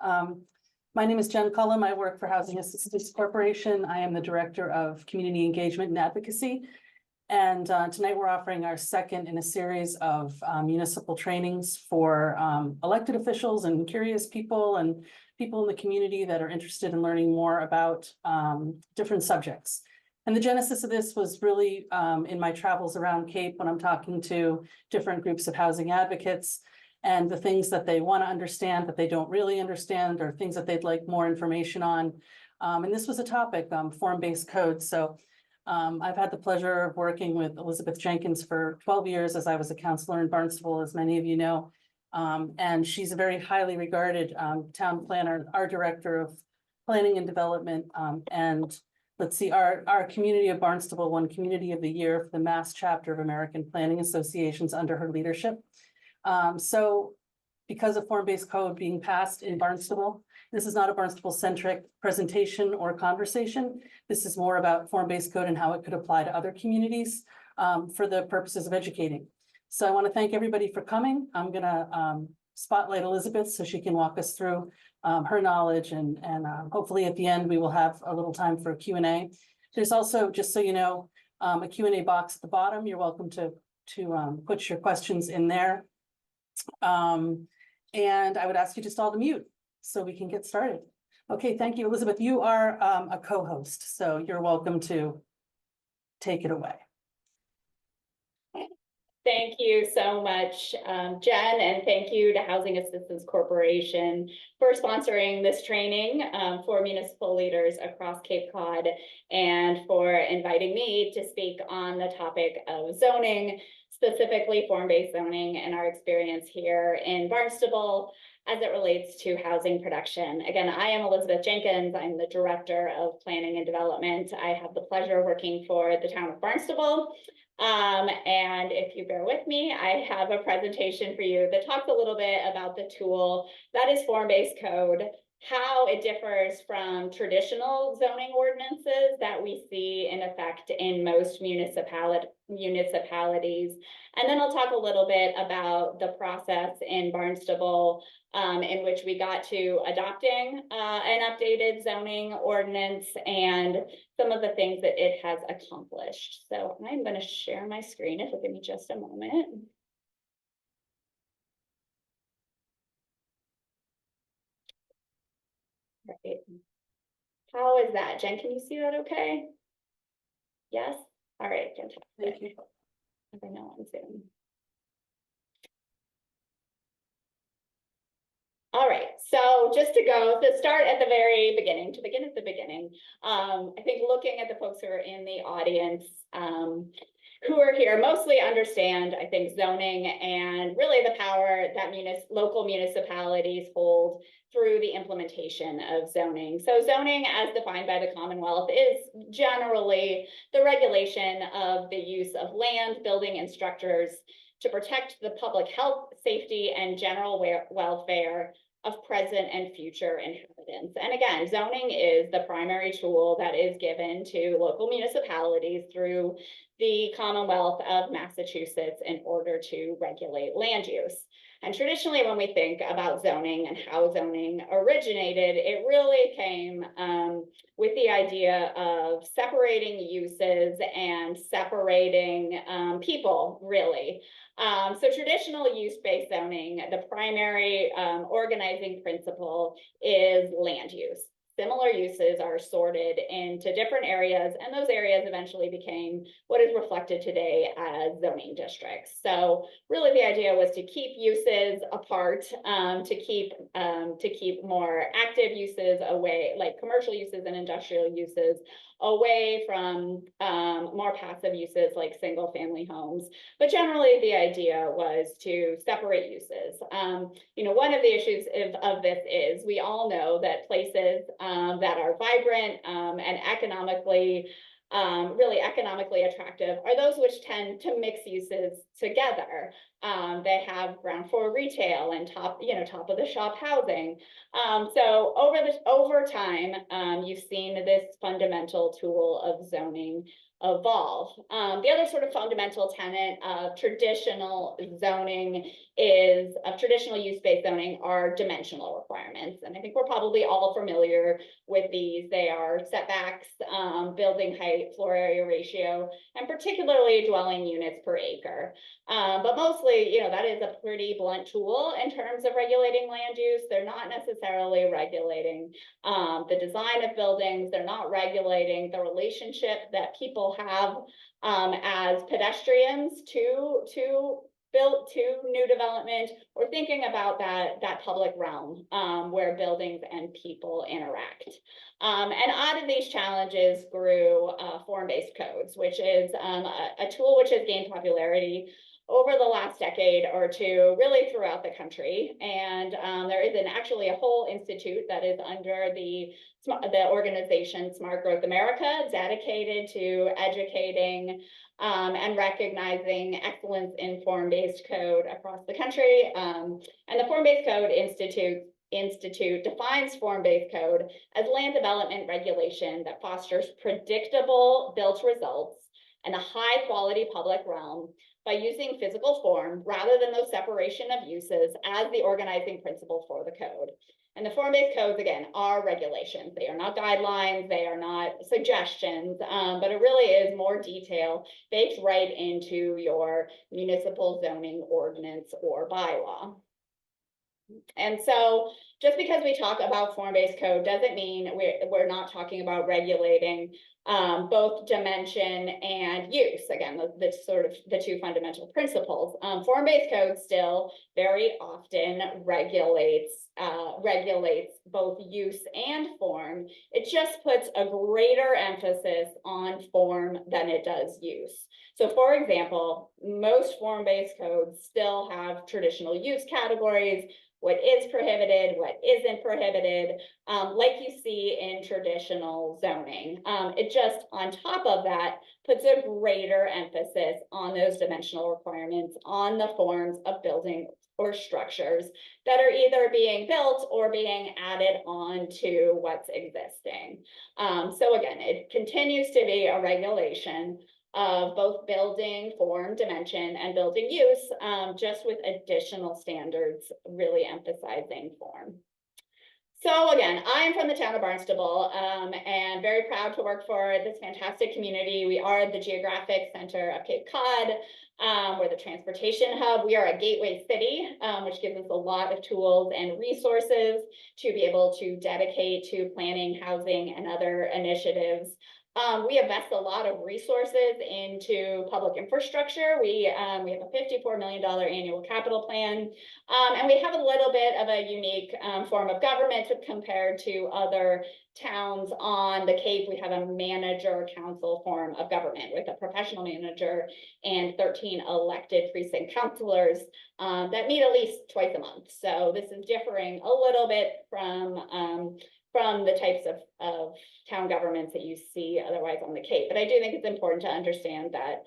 My name is Jen Cullum. I work for Housing Assistance Corporation. I am the Director of Community Engagement and Advocacy. And tonight we're offering our second in a series of municipal trainings for elected officials and curious people and people in the community that are interested in learning more about different subjects. And the genesis of this was really in my travels around Cape when I'm talking to different groups of housing advocates and the things that they want to understand that they don't really understand, or things that they'd like more information on. And this was a topic, form-based code. So I've had the pleasure of working with Elizabeth Jenkins for 12 years as I was a counselor in Barnstable, as many of you know. And she's a very highly regarded town planner, our director of planning and development. And let's see, our community of Barnstable won Community of the Year for the Mass Chapter of American Planning Associations under her leadership. So because of form-based code being passed in Barnstable, this is not a Barnstable-centric presentation or conversation. This is more about form-based code and how it could apply to other communities for the purposes of educating. So I want to thank everybody for coming. I'm going to spotlight Elizabeth so she can walk us through her knowledge, and hopefully at the end we will have a little time for a Q&A. There's also, just so you know, a Q&A box at the bottom. You're welcome to put your questions in there. And I would ask you just all to mute so we can get started. Okay, thank you, Elizabeth. You are a co-host, so you're welcome to take it away. Thank you so much, Jen, and thank you to Housing Assistance Corporation for sponsoring this training for municipal leaders across Cape Cod, and for inviting me to speak on the topic of zoning, specifically form-based zoning, and our experience here in Barnstable as it relates to housing production. Again, I am Elizabeth Jenkins. I'm the Director of Planning and Development. I have the pleasure of working for the town of Barnstable. And if you bear with me, I have a presentation for you that talks a little bit about the tool that is form-based code, how it differs from traditional zoning ordinances that we see in effect in most municipalities. And then I'll talk a little bit about the process in Barnstable in which we got to adopting an updated zoning ordinance and some of the things that it has accomplished. So I'm going to share my screen if you'll give me just a moment. Right. How is that, Jen? Can you see that okay? Yes? All right, fantastic. Thank you. I know on Zoom. All right, so just to start at the very beginning, I think looking at the folks who are in the audience, who are here mostly understand, I think, zoning and really the power that local municipalities hold through the implementation of zoning. So zoning, as defined by the Commonwealth, is generally the regulation of the use of land, building, and structures to protect the public health, safety, and general welfare of present and future inhabitants. And again, zoning is the primary tool that is given to local municipalities through the Commonwealth of Massachusetts in order to regulate land use. And traditionally, when we think about zoning and how zoning originated, it really came with the idea of separating uses and separating people, really. So traditional use-based zoning, the primary organizing principle is land use. Similar uses are sorted into different areas, and those areas eventually became what is reflected today as zoning districts. So really the idea was to keep uses apart, to keep more active uses away, like commercial uses and industrial uses, away from more passive uses like single family homes. But generally the idea was to separate uses. One of the issues of this is we all know that places that are vibrant and economically really economically attractive are those which tend to mix uses together. They have ground floor retail and top of the shop housing. So over time, you've seen this fundamental tool of zoning evolve. The other sort of fundamental tenet of traditional use-based zoning are dimensional requirements. And I think we're probably all familiar with these. They are setbacks, building height, floor area ratio, and particularly dwelling units per acre. But mostly, that is a pretty blunt tool in terms of regulating land use. They're not necessarily regulating the design of buildings. They're not regulating the relationship that people have as pedestrians to new development, or thinking about that public realm where buildings and people interact. And out of these challenges grew form-based codes, which is a tool which has gained popularity over the last decade or two, really throughout the country. And there is actually a whole institute that is under the organization Smart Growth America, dedicated to educating and recognizing excellence in form-based code across the country. And the Form-Based Code Institute defines form-based code as land development regulation that fosters predictable built results and a high-quality public realm by using physical form rather than the separation of uses as the organizing principle for the code. And the form-based codes, again, are regulations. They are not guidelines, they are not suggestions, but it really is more detail baked right into your municipal zoning ordinance or bylaw. And so just because we talk about form-based code doesn't mean we're not talking about regulating both dimension and use. Again, the sort of the two fundamental principles. Form-based code still very often regulates both use and form. It just puts a greater emphasis on form than it does use. So for example, most form-based codes still have traditional use categories, what is prohibited, what isn't prohibited, like you see in traditional zoning. It just, on top of that, puts a greater emphasis on those dimensional requirements, on the forms of building or structures that are either being built or being added on to what's existing. So again, it continues to be a regulation of both building form, dimension, and building use, just with additional standards really emphasizing form. So again, I'm from the town of Barnstable and very proud to work for this fantastic community. We are the geographic center of Cape Cod. We're the transportation hub. We are a gateway city, which gives us a lot of tools and resources to be able to dedicate to planning, housing, and other initiatives. We invest a lot of resources into public infrastructure. We have a $54 million annual capital plan, and we have a little bit of a unique form of government compared to other towns on the Cape. We have a manager council form of government with a professional manager and 13 elected precinct councilors that meet at least twice a month. So this is differing a little bit from the types of town governments that you see otherwise on the Cape. But I do think it's important to understand that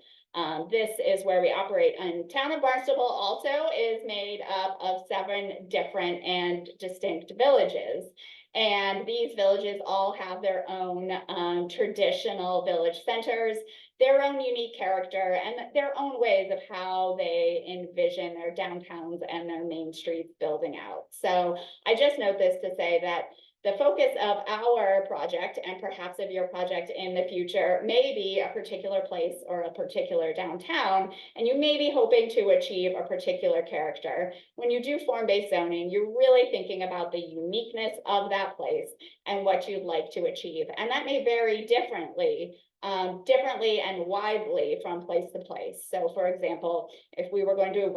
this is where we operate. And town of Barnstable also is made up of 7 different and distinct villages. And these villages all have their own traditional village centers, their own unique character, and their own ways of how they envision their downtowns and their main streets building out. So I just note this to say that the focus of our project, and perhaps of your project in the future, may be a particular place or a particular downtown, and you may be hoping to achieve a particular character. When you do form-based zoning, you're really thinking about the uniqueness of that place and what you'd like to achieve. And that may vary differently and widely from place to place. So for example, if we were going to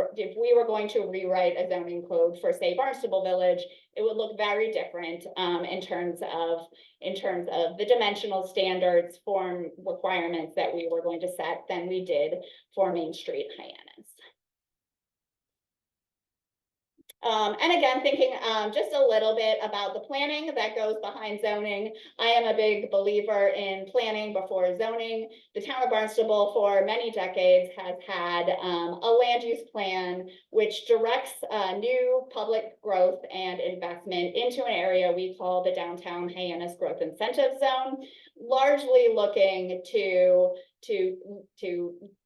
rewrite a zoning code for, say, Barnstable Village, it would look very different in terms of the dimensional standards, form requirements that we were going to set than we did for Main Street Hyannis. And again, thinking just a little bit about the planning that goes behind zoning. I am a big believer in planning before zoning. The town of Barnstable for many decades has had a land use plan which directs new public growth and investment into an area we call the downtown Hyannis Growth Incentive Zone, largely looking to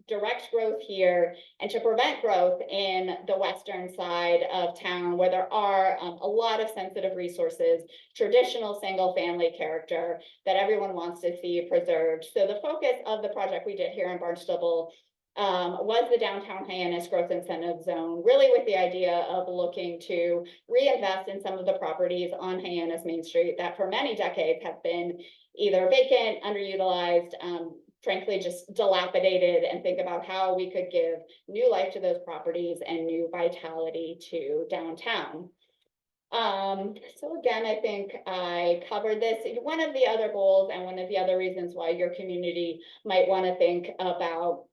direct growth here and to prevent growth in the western side of town where there are a lot of sensitive resources, traditional single family character that everyone wants to see preserved. So the focus of the project we did here in Barnstable was the downtown Hyannis Growth Incentive Zone, really with the idea of looking to reinvest in some of the properties on Hyannis Main Street that for many decades have been either vacant, underutilized, frankly, just dilapidated, and think about how we could give new life to those properties and new vitality to downtown. So again, I think I covered this. One of the other goals and one of the other reasons why your community might want to think about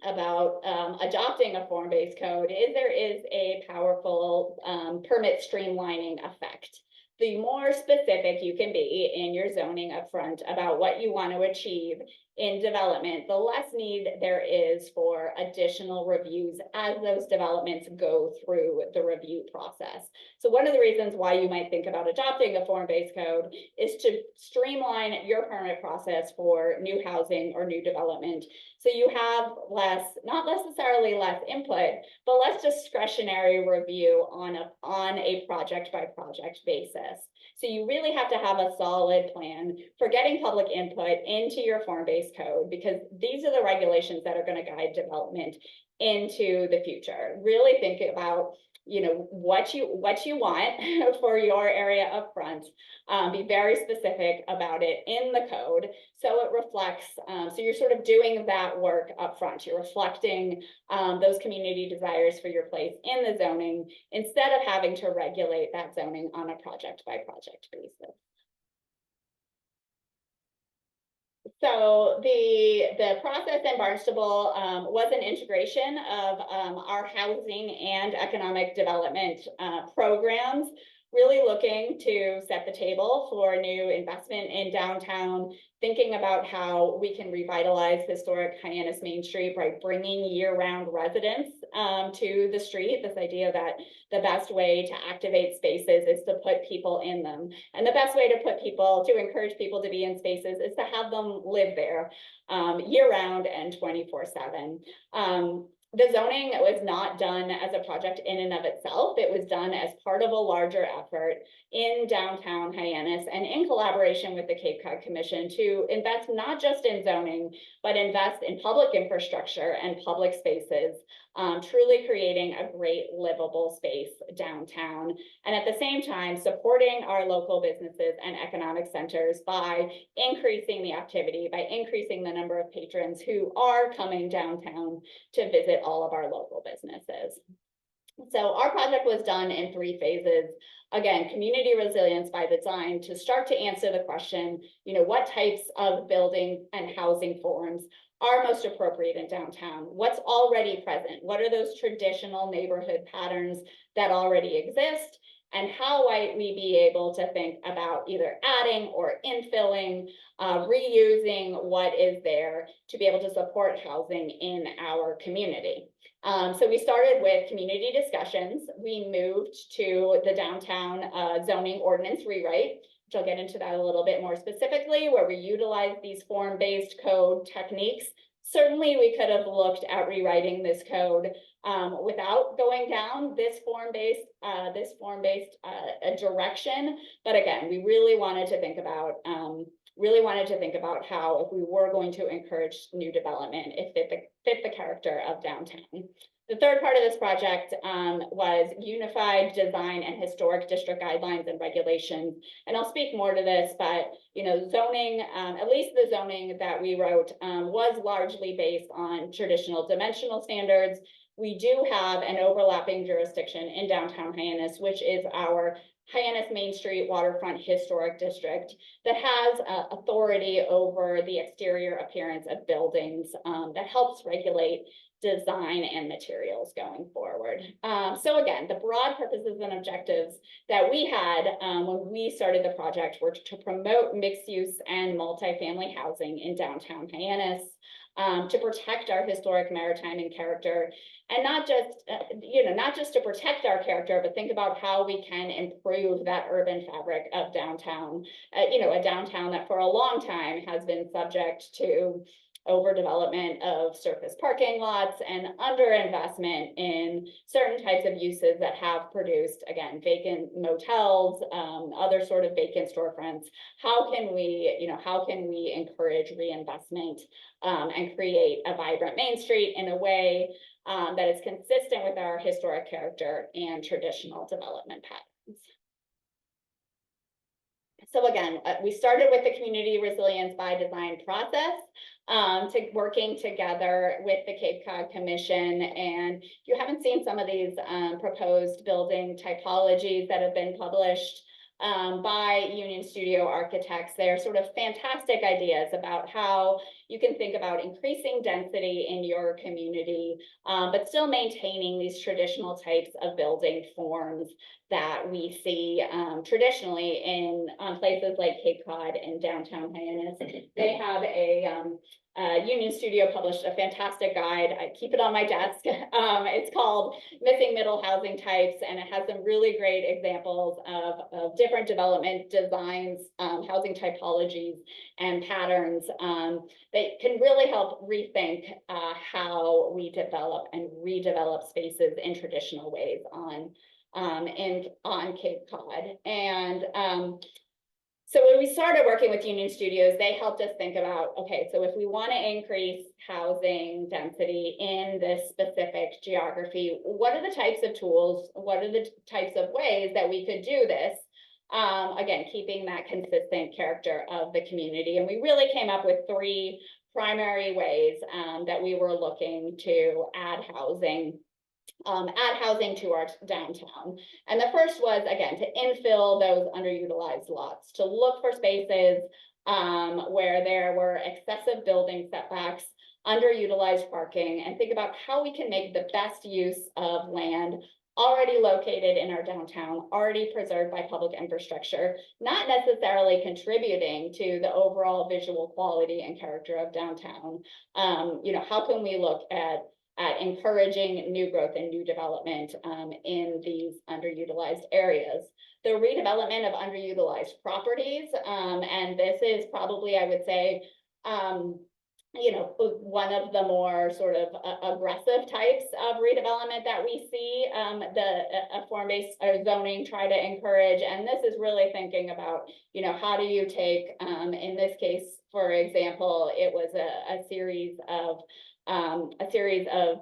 adopting a form-based code is there is a powerful permit streamlining effect. The more specific you can be in your zoning upfront about what you want to achieve in development, the less need there is for additional reviews as those developments go through the review process. So one of the reasons why you might think about adopting a form-based code is to streamline your permit process for new housing or new development. So you have less, not necessarily less input, but less discretionary review on a project by project basis. So you really have to have a solid plan for getting public input into your form-based code, because these are the regulations that are going to guide development into the future. Really think about, you know, what you want for your area up front. Be very specific about it in the code so it reflects, so you're sort of doing that work up front. You're reflecting those community desires for your place in the zoning instead of having to regulate that zoning on a project by project basis. So the process in Barnstable was an integration of our housing and economic development programs, really looking to set the table for new investment in downtown, thinking about how we can revitalize historic Hyannis Main Street by bringing year-round residents to the street. This idea that the best way to activate spaces is to put people in them. And the best way to encourage people to be in spaces is to have them live there year-round and 24/7. The zoning was not done as a project in and of itself. It was done as part of a larger effort in downtown Hyannis and in collaboration with the Cape Cod Commission to invest not just in zoning, but invest in public infrastructure and public spaces, truly creating a great livable space downtown. And at the same time, supporting our local businesses and economic centers by increasing the activity, by increasing the number of patrons who are coming downtown to visit all of our local businesses. So our project was done in 3 phases. Again, community resilience by design to start to answer the question, you know, what types of building and housing forms are most appropriate in downtown? What's already present? What are those traditional neighborhood patterns that already exist? And how might we be able to think about either adding or infilling, reusing what is there to be able to support housing in our community? So we started with community discussions. We moved to the downtown zoning ordinance rewrite, which I'll get into that a little bit more specifically, where we utilize these form-based code techniques. Certainly, we could have looked at rewriting this code without going down this form-based direction. But again, we really wanted to think about how, if we were going to encourage new development, it fit the character of downtown. The third part of this project was unified design and historic district guidelines and regulations. And I'll speak more to this, but you know, zoning, at least the zoning that we wrote was largely based on traditional dimensional standards. we do have an overlapping jurisdiction in downtown Hyannis, which is our Hyannis Main Street Waterfront Historic District that has authority over the exterior appearance of buildings that helps regulate design and materials going forward. So again, the broad purposes and objectives that we had when we started the project were to promote mixed use and multifamily housing in downtown Hyannis, to protect our historic maritime and character, and not just to protect our character, but think about how we can improve that urban fabric of downtown. A downtown that for a long time has been subject to overdevelopment of surface parking lots and underinvestment in certain types of uses that have produced, again, vacant motels, other sort of vacant storefronts. How can we encourage reinvestment and create a vibrant Main Street in a way that is consistent with our historic character and traditional development patterns? So again, we started with the community resilience by design process, working together with the Cape Cod Commission. And if you haven't seen some of these proposed building typologies that have been published by Union Studio architects, they're sort of fantastic ideas about how you can think about increasing density in your community, but still maintaining these traditional types of building forms that we see traditionally in places like Cape Cod and downtown Hyannis. They have Union Studio published a fantastic guide. I keep it on my desk. It's called Missing Middle Housing Types, and it has some really great examples of different development designs, housing typologies, and patterns that can really help rethink how we develop and redevelop spaces in traditional ways on Cape Cod. And so when we started working with Union Studios, they helped us think about, okay, so if we want to increase housing density in this specific geography, what are the types of tools, what are the types of ways that we could do this? Again, keeping that consistent character of the community. And we really came up with three primary ways that we were looking to add housing to our downtown. And the first was, again, to infill those underutilized lots, to look for spaces where there were excessive building setbacks, underutilized parking, and think about how we can make the best use of land already located in our downtown, already preserved by public infrastructure, not necessarily contributing to the overall visual quality and character of downtown. How can we look at encouraging new growth and new development in these underutilized areas? The redevelopment of underutilized properties, and this is probably, I would say, one of the more sort of aggressive types of redevelopment that we see the form-based zoning try to encourage. And this is really thinking about, how do you take, in this case, for example, it was a series of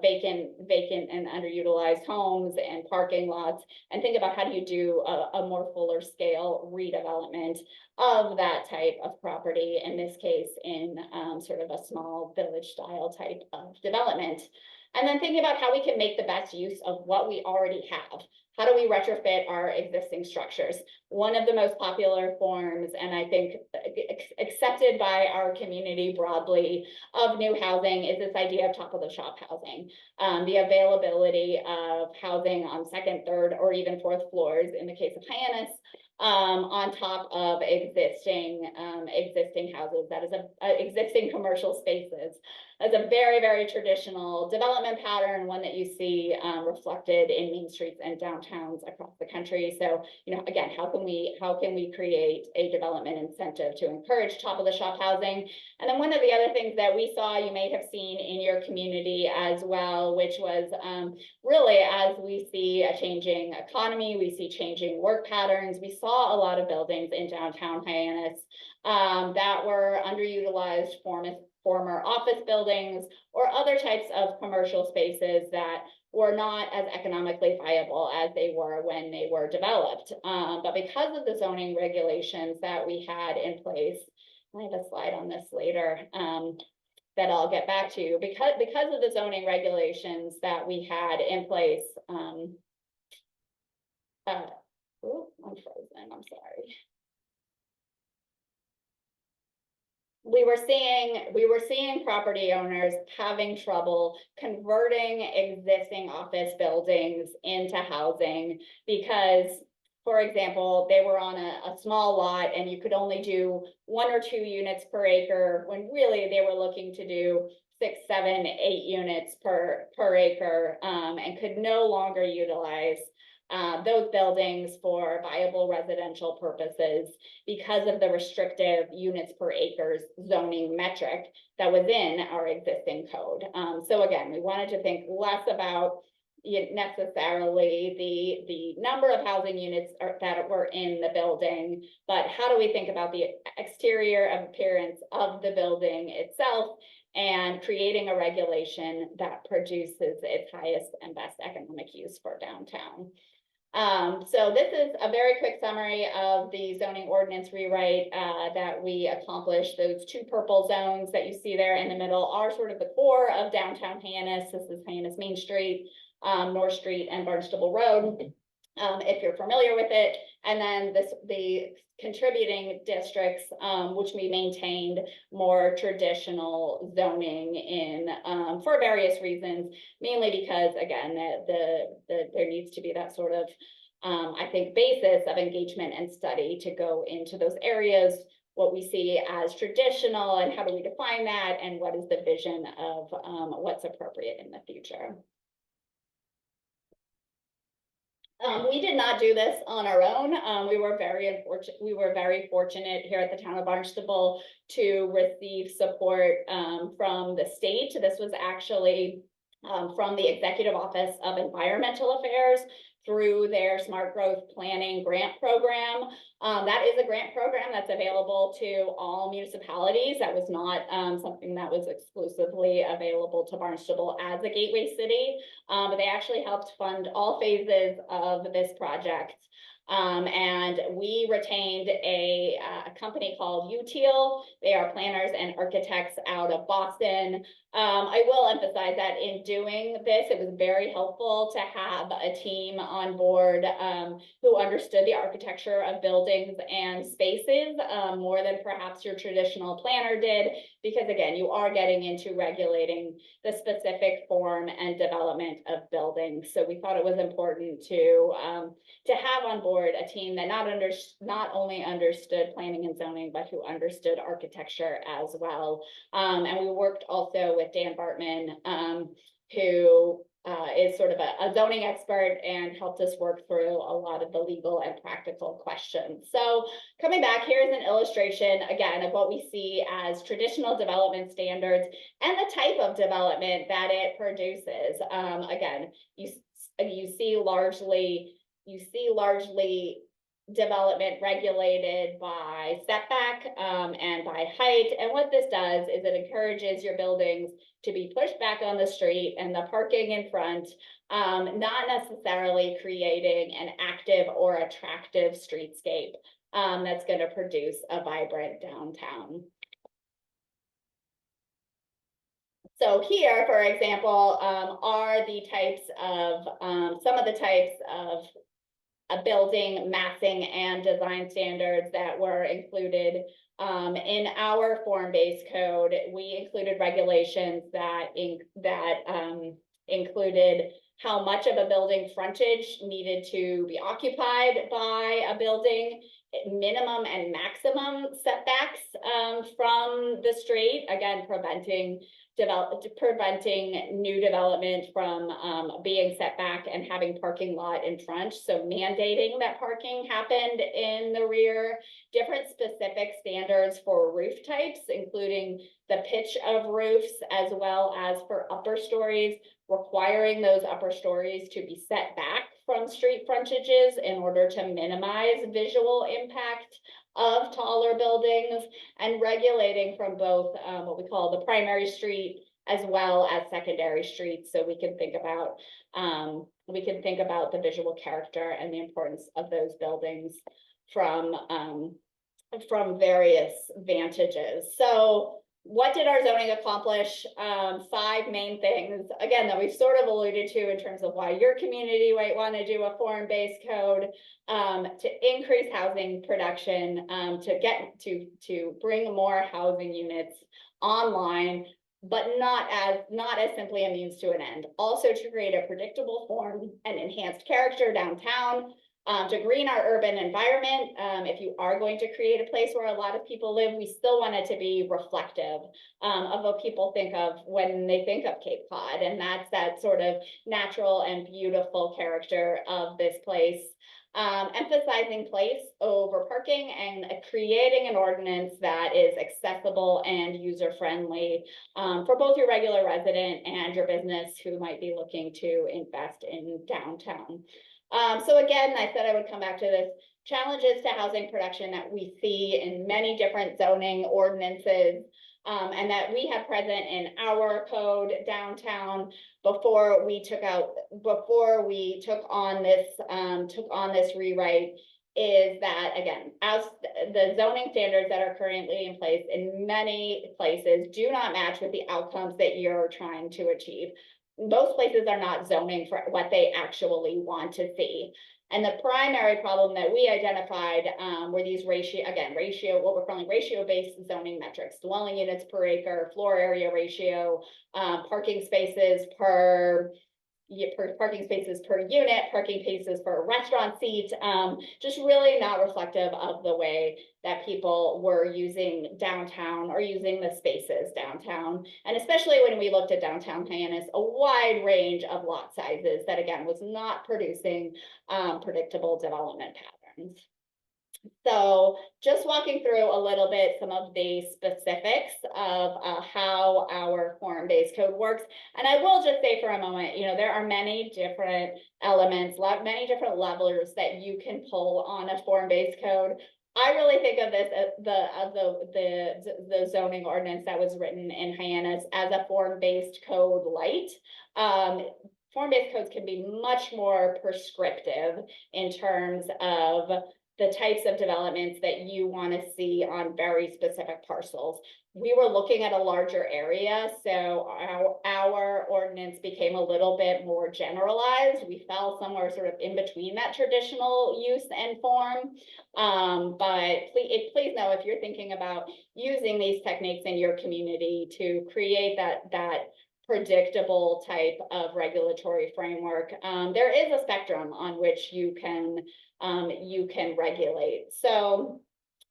vacant and underutilized homes and parking lots, and think about how do you do a more fuller scale redevelopment of that type of property, in this case in sort of a small village style type of development. And then thinking about how we can make the best use of what we already have. How do we retrofit our existing structures? One of the most popular forms, and I think accepted by our community broadly, of new housing is this idea of top of the shop housing. The availability of housing on second, third, or even fourth floors in the case of Hyannis, on top of existing houses, that is existing commercial spaces. That's a very, very traditional development pattern, one that you see reflected in main streets and downtowns across the country. So, again, how can we create a development incentive to encourage top of the shop housing? And then one of the other things that we saw, you may have seen in your community as well, which was really, as we see a changing economy, we see changing work patterns. We saw a lot of buildings in downtown Hyannis that were underutilized former office buildings or other types of commercial spaces that were not as economically viable as they were when they were developed. But because of the zoning regulations that we had in place, I have a slide on this later, that I'll get back to, because of the zoning regulations that we had in place. I'm frozen, I'm sorry. We were seeing property owners having trouble converting existing office buildings into housing because, for example, they were on a small lot and you could only do 1 or 2 units per acre when really they were looking to do 6, 7, 8 units per acre, and could no longer utilize those buildings for viable residential purposes because of the restrictive units per acre zoning metric that was in our existing code. So again, we wanted to think less about necessarily the number of housing units that were in the building, but how do we think about the exterior appearance of the building itself and creating a regulation that produces its highest and best economic use for downtown. So this is a very quick summary of the zoning ordinance rewrite that we accomplished. Those 2 purple zones that you see there in the middle are sort of the core of downtown Hyannis. This is Hyannis Main Street, North Street, and Barnstable Road, if you're familiar with it. And then the contributing districts, which we maintained more traditional zoning in for various reasons, mainly because, again, there needs to be that sort of, I think, basis of engagement and study to go into those areas, what we see as traditional and how do we define that, and what is the vision of what's appropriate in the future. We did not do this on our own. We were very fortunate here at the town of Barnstable to receive support from the state. This was actually from the Executive Office of Environmental Affairs through their Smart Growth Planning grant program. That is a grant program that's available to all municipalities. That was not something that was exclusively available to Barnstable as a gateway city, but they actually helped fund all phases of this project. And we retained a company called UTEAL. They are planners and architects out of Boston. I will emphasize that in doing this, it was very helpful to have a team on board who understood the architecture of buildings and spaces more than perhaps your traditional planner did, because again, you are getting into regulating the specific form and development of buildings. So we thought it was important to have on board a team that not only understood planning and zoning, but who understood architecture as well. And we worked also with Dan Bartman, who is sort of a zoning expert and helped us work through a lot of the legal and practical questions. So coming back, here's an illustration again of what we see as traditional development standards and the type of development that it produces. Again, you see largely development regulated by setback and by height. And what this does is it encourages your buildings to be pushed back on the street and the parking in front, not necessarily creating an active or attractive streetscape that's going to produce a vibrant downtown. So here, for example, are the types of, some of the types of building massing and design standards that were included in our form-based code. We included regulations that included how much of a building frontage needed to be occupied by a building, minimum and maximum setbacks from the street, again, preventing new development from being set back and having parking lot in front. So mandating that parking happened in the rear, different specific standards for roof types, including the pitch of roofs, as well as for upper stories, requiring those upper stories to be set back from street frontages in order to minimize visual impact of taller buildings, and regulating from both what we call the primary street as well as secondary streets, so we can think about the visual character and the importance of those buildings from various vantages. So what did our zoning accomplish? 5 main things, again, that we've sort of alluded to in terms of why your community might want to do a form-based code, to increase housing production, to bring more housing units online, but not as simply a means to an end. Also to create a predictable form and enhanced character downtown, to green our urban environment. If you are going to create a place where a lot of people live, we still want it to be reflective of what people think of when they think of Cape Cod. And that's that sort of natural and beautiful character of this place. Emphasizing place over parking and creating an ordinance that is accessible and user-friendly for both your regular resident and your business who might be looking to invest in downtown. So again, I said I would come back to this. Challenges to housing production that we see in many different zoning ordinances, and that we have present in our code downtown before we took on this rewrite, is that, again, as the zoning standards that are currently in place in many places do not match with the outcomes that you're trying to achieve. Most places are not zoning for what they actually want to see. And the primary problem that we identified were these what we're calling ratio-based zoning metrics: dwelling units per acre, floor area ratio, parking spaces per unit, parking spaces per restaurant seat, just really not reflective of the way that people were using downtown or using the spaces downtown. And especially when we looked at downtown Hyannis, a wide range of lot sizes that, again, was not producing predictable development patterns. So just walking through a little bit some of the specifics of how our form-based code works. And I will just say for a moment, there are many different elements, many different levers that you can pull on a form-based code. I really think of this as the zoning ordinance that was written in Hyannis as a form-based code light. Form-based codes can be much more prescriptive in terms of the types of developments that you want to see on very specific parcels. We were looking at a larger area, so our ordinance became a little bit more generalized. We fell somewhere sort of in between that traditional use and form. But please know, if you're thinking about using these techniques in your community to create that predictable type of regulatory framework, there is a spectrum on which you can regulate. So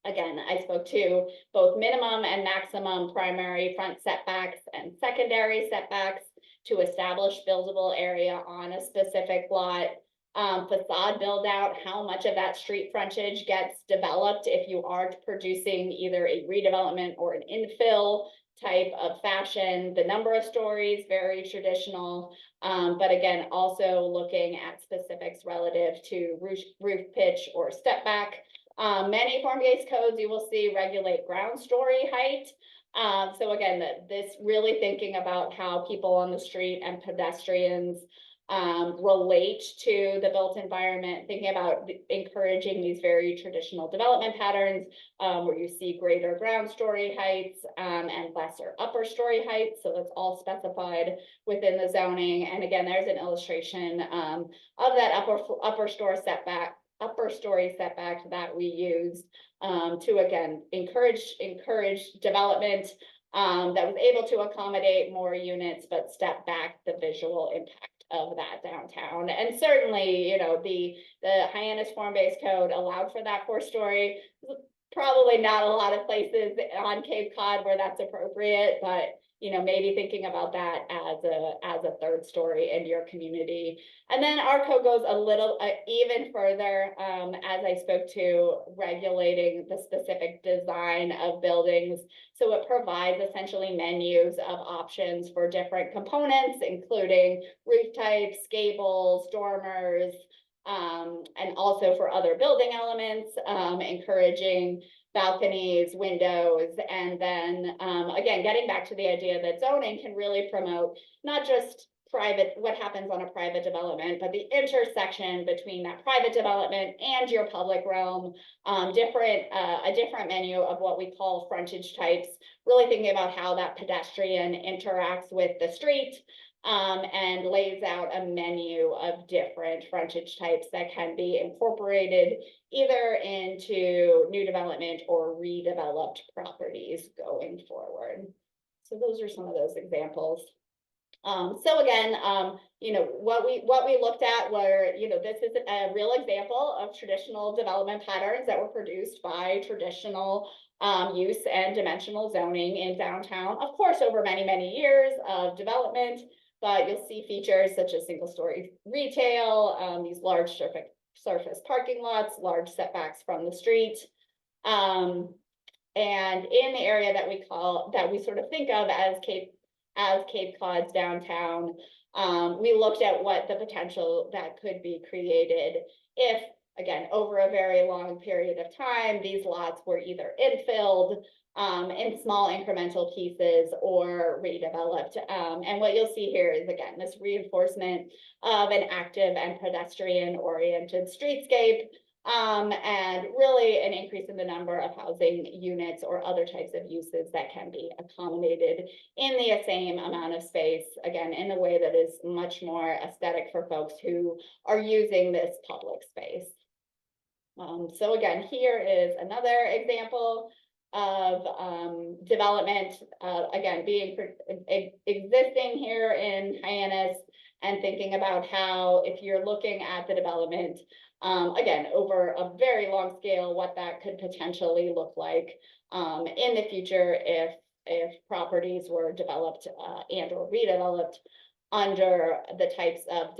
again, I spoke to both minimum and maximum primary front setbacks and secondary setbacks to establish buildable area on a specific lot. Facade build out, how much of that street frontage gets developed if you are producing either a redevelopment or an infill type of fashion. The number of stories, very traditional, but again, also looking at specifics relative to roof pitch or step back. Many form-based codes you will see regulate ground story height. So again, this really thinking about how people on the street and pedestrians relate to the built environment, thinking about encouraging these very traditional development patterns where you see greater ground story heights and lesser upper story heights. So that's all specified within the zoning. And again, there's an illustration of that upper story setback that we used to, again, encourage development that was able to accommodate more units, but step back the visual impact of that downtown. And certainly, the Hyannis form-based code allowed for that 4-story. Probably not a lot of places on Cape Cod where that's appropriate, but maybe thinking about that as a 3rd story in your community. And then our code goes a little even further, as I spoke to, regulating the specific design of buildings. So it provides essentially menus of options for different components, including roof types, gables, dormers, and also for other building elements, encouraging balconies, windows, and then again, getting back to the idea that zoning can really promote not just what happens on a private development, but the intersection between that private development and your public realm, a different menu of what we call frontage types, really thinking about how that pedestrian interacts with the street, and lays out a menu of different frontage types that can be incorporated either into new development or redeveloped properties going forward. So those are some of those examples. So again, what we looked at were, this is a real example of traditional development patterns that were produced by traditional use and dimensional zoning in downtown, of course, over many, many years of development, but you'll see features such as single-story retail, these large surface parking lots, large setbacks from the street. And in the area that we sort of think of as Cape Cod's downtown, we looked at what the potential that could be created if, again, over a very long period of time, these lots were either infilled in small incremental pieces or redeveloped. And what you'll see here is, again, this reinforcement of an active and pedestrian-oriented streetscape, and really an increase in the number of housing units or other types of uses that can be accommodated in the same amount of space, again, in a way that is much more aesthetic for folks who are using this public space. So again, here is another example of development, again, being existing here in Hyannis, and thinking about how, if you're looking at the development, again, over a very long scale, what that could potentially look like in the future if properties were developed and or redeveloped under the type of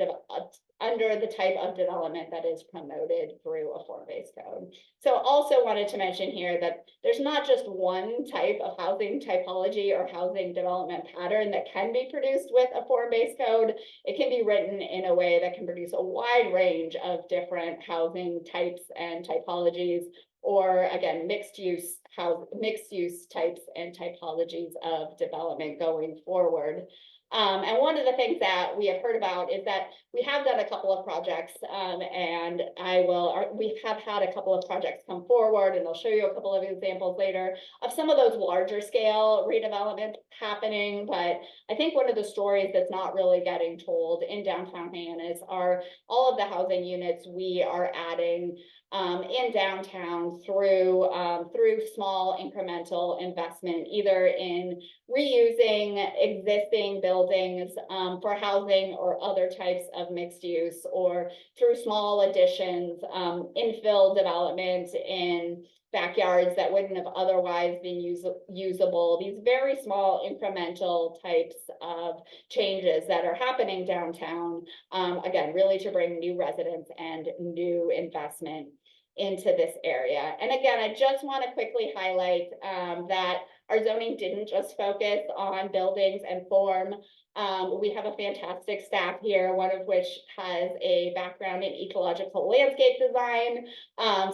development that is promoted through a form-based code. So also wanted to mention here that there's not just one type of housing typology or housing development pattern that can be produced with a form-based code. It can be written in a way that can produce a wide range of different housing types and typologies, or again, mixed use types and typologies of development going forward. And one of the things that we have heard about is that we have done a couple of projects, and we have had a couple of projects come forward, and I'll show you a couple of examples later of some of those larger scale redevelopment happening. But I think one of the stories that's not really getting told in downtown Hyannis are all of the housing units we are adding in downtown through small incremental investment, either in reusing existing buildings for housing or other types of mixed use, or through small additions, infill development in backyards that wouldn't have otherwise been usable. These very small incremental types of changes that are happening downtown, again, really to bring new residents and new investment into this area. And again, I just want to quickly highlight that our zoning didn't just focus on buildings and form. We have a fantastic staff here, one of which has a background in ecological landscape design.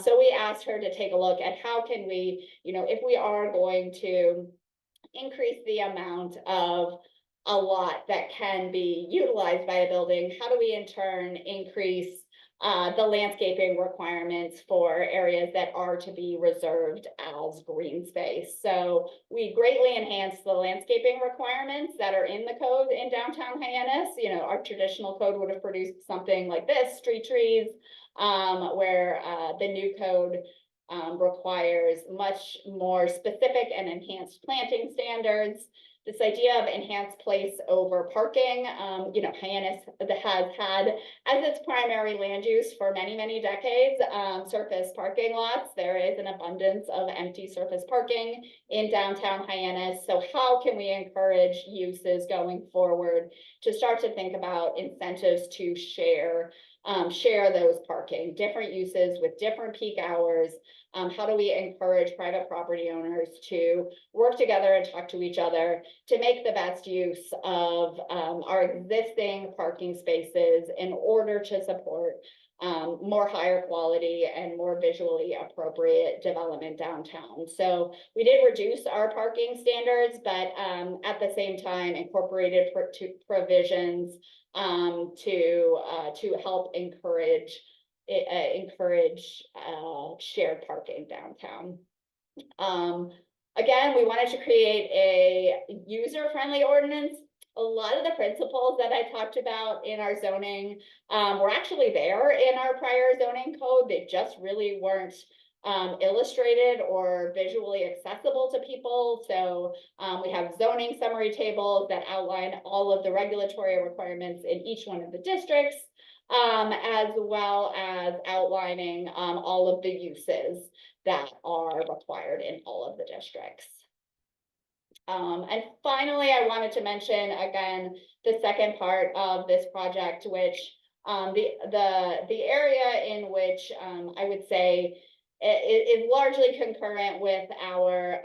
So we asked her to take a look at how can we, if we are going to increase the amount of a lot that can be utilized by a building, how do we in turn increase the landscaping requirements for areas that are to be reserved as green space. So we greatly enhanced the landscaping requirements that are in the code in downtown Hyannis. Our traditional code would have produced something like this, street trees, where the new code requires much more specific and enhanced planting standards. This idea of enhanced place over parking, Hyannis has had as its primary land use for many, many decades, surface parking lots. There is an abundance of empty surface parking in downtown Hyannis. So how can we encourage uses going forward to start to think about incentives to share those parking, different uses with different peak hours? How do we encourage private property owners to work together and talk to each other to make the best use of our existing parking spaces in order to support more higher quality and more visually appropriate development downtown. So we did reduce our parking standards, but at the same time incorporated provisions to help encourage shared parking downtown. Again, we wanted to create a user-friendly ordinance. A lot of the principles that I talked about in our zoning were actually there in our prior zoning code. They just really weren't illustrated or visually accessible to people. So we have zoning summary tables that outline all of the regulatory requirements in each one of the districts, as well as outlining all of the uses that are required in all of the districts. And finally, I wanted to mention again the second part of this project, which the area in which I would say is largely concurrent with our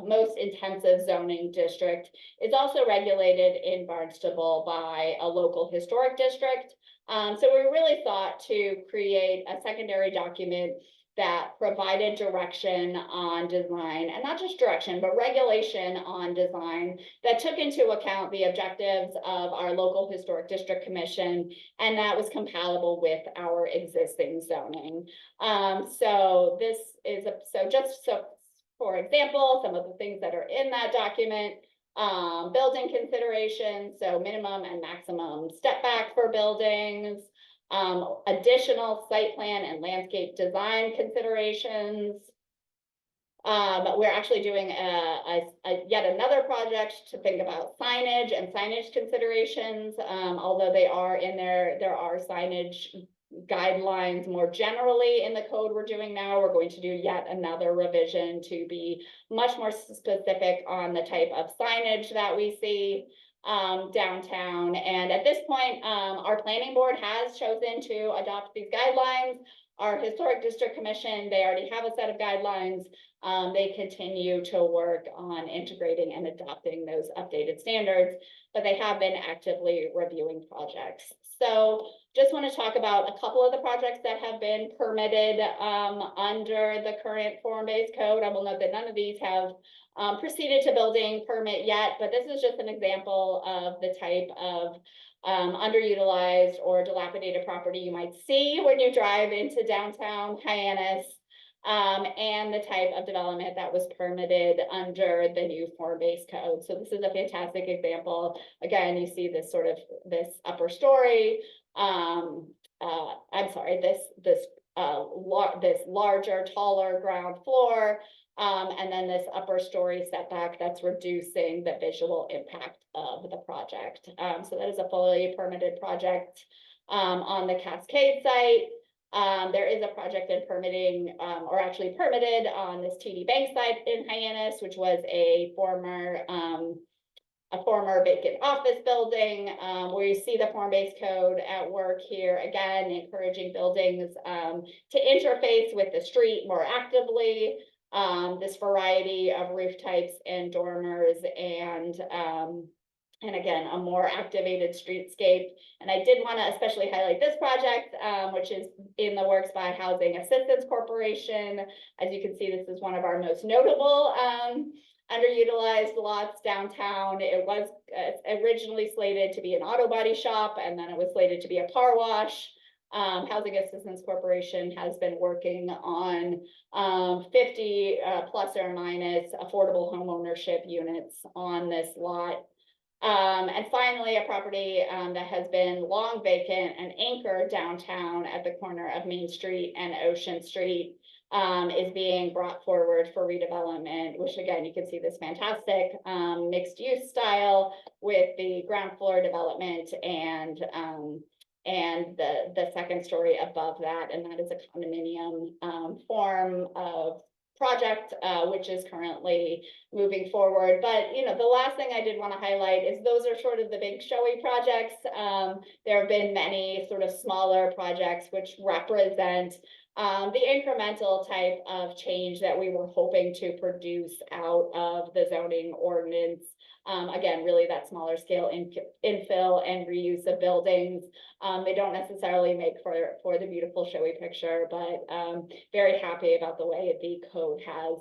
most intensive zoning district is also regulated in Barnstable by a local historic district. So we really thought to create a secondary document that provided direction on design, and not just direction, but regulation on design that took into account the objectives of our local historic district commission, and that was compatible with our existing zoning. So for example, some of the things that are in that document, building considerations, so minimum and maximum step back for buildings, additional site plan and landscape design considerations. We're actually doing yet another project to think about signage and signage considerations. Although they are in there are signage guidelines more generally in the code we're doing now. We're going to do yet another revision to be much more specific on the type of signage that we see downtown. And at this point, our planning board has chosen to adopt these guidelines. Our historic district commission, they already have a set of guidelines. They continue to work on integrating and adopting those updated standards, but they have been actively reviewing projects. So just want to talk about a couple of the projects that have been permitted under the current form-based code. I will note that none of these have proceeded to building permit yet, but this is just an example of the type of underutilized or dilapidated property you might see when you drive into downtown Hyannis, and the type of development that was permitted under the new form-based code. So this is a fantastic example. Again, you see this sort of this upper story. This larger, taller ground floor. And then this upper story setback that's reducing the visual impact of the project. So that is a fully permitted project on the Cascade site. There is a project in permitting, or actually permitted on this TD Bank site in Hyannis, which was a former vacant office building, where you see the form-based code at work here, again, encouraging buildings to interface with the street more actively. This variety of roof types and dormers, and again, a more activated streetscape. And I did want to especially highlight this project, which is in the works by Housing Assistance Corporation. As you can see, this is one of our most notable underutilized lots downtown. It was originally slated to be an auto body shop, and then it was slated to be a car wash. Housing Assistance Corporation has been working on 50 plus or minus affordable home ownership units on this lot. And finally, a property that has been long vacant and anchored downtown at the corner of Main Street and Ocean Street is being brought forward for redevelopment, which again, you can see this fantastic mixed use style with the ground floor development and the second story above that, and that is a condominium form of project, which is currently moving forward. But the last thing I did want to highlight is those are sort of the big showy projects. There have been many sort of smaller projects which represent the incremental type of change that we were hoping to produce out of the zoning ordinance Again, really that smaller scale infill and reuse of buildings. They don't necessarily make for the beautiful showy picture, but very happy about the way the code has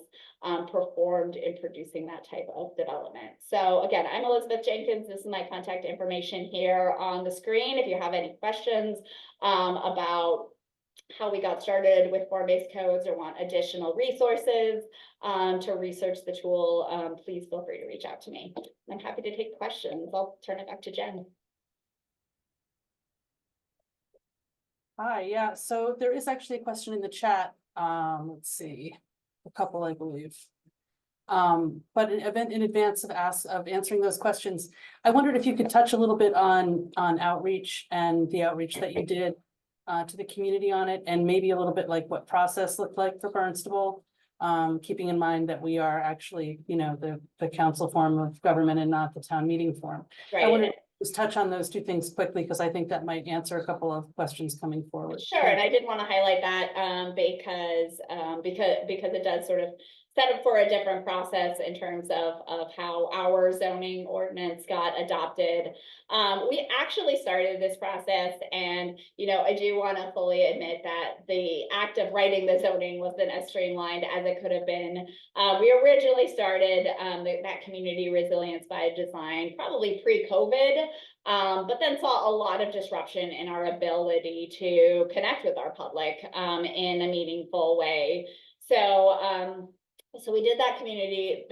performed in producing that type of development. So again, I'm Elizabeth Jenkins. This is my contact information here on the screen. If you have any questions about how we got started with form-based codes or want additional resources to research the tool, please feel free to reach out to me. I'm happy to take questions. I'll turn it back to Jen. Hi, yeah, so there is actually a question in the chat. Let's see, a couple, I believe. But in advance of answering those questions, I wondered if you could touch a little bit on outreach and the outreach that you did to the community on it, and maybe a little bit like what process looked like for Barnstable, keeping in mind that we are actually, you know, the council form of government and not the town meeting form. Right. I wonder, just touch on those two things quickly, because I think that might answer a couple of questions coming forward. Sure, and I did want to highlight that because it does sort of set up for a different process in terms of how our zoning ordinance got adopted. We actually started this process, and I do want to fully admit that the act of writing the zoning wasn't as streamlined as it could have been. We originally started that community resilience by design probably pre-COVID. But then saw a lot of disruption in our ability to connect with our public in a meaningful way. So we did that community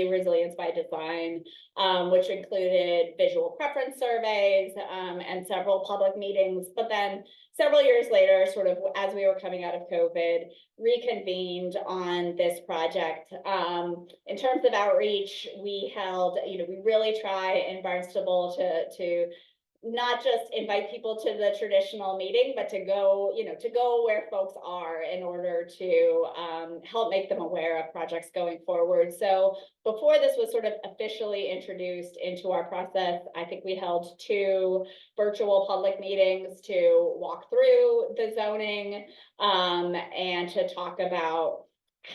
resilience by design, which included visual preference surveys and several public meetings. But then several years later, sort of as we were coming out of COVID, reconvened on this project. In terms of outreach, we held, we really try in Barnstable to not just invite people to the traditional meeting, but to go where folks are in order to help make them aware of projects going forward. So before this was sort of officially introduced into our process, I think we held 2 virtual public meetings to walk through the zoning and to talk about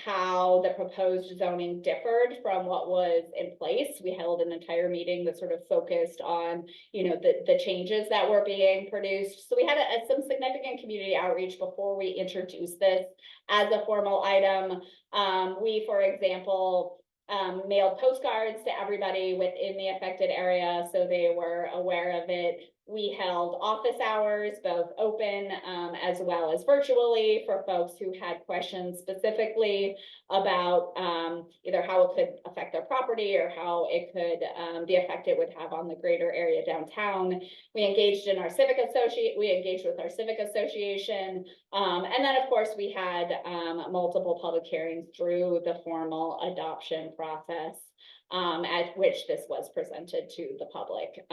how the proposed zoning differed from what was in place. We held an entire meeting that sort of focused on, the changes that were being produced. So we had some significant community outreach before we introduced this as a formal item. We, for example, mailed postcards to everybody within the affected area so they were aware of it. We held office hours, both open as well as virtually, for folks who had questions specifically about either how it could affect their property or how it could, the effect it would have on the greater area downtown. We engaged with our civic association. And then, of course, we had multiple public hearings through the formal adoption process, at which this was presented to the public.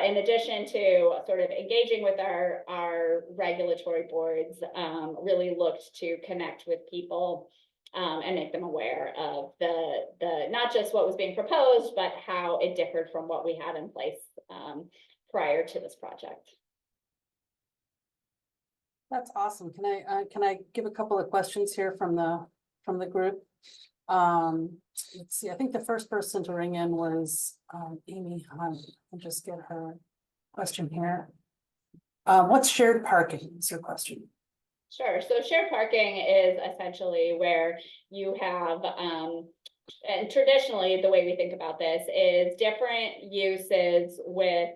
In addition to sort of engaging with our regulatory boards, really looked to connect with people and make them aware of the not just what was being proposed, but how it differed from what we had in place prior to this project. That's awesome. Can I give a couple of questions here from the group? Let's see, I think the first person to ring in was Amy Hunt. I'll just get her question here. What's shared parking is your question? Sure. So shared parking is essentially where you have, and traditionally the way we think about this is different uses with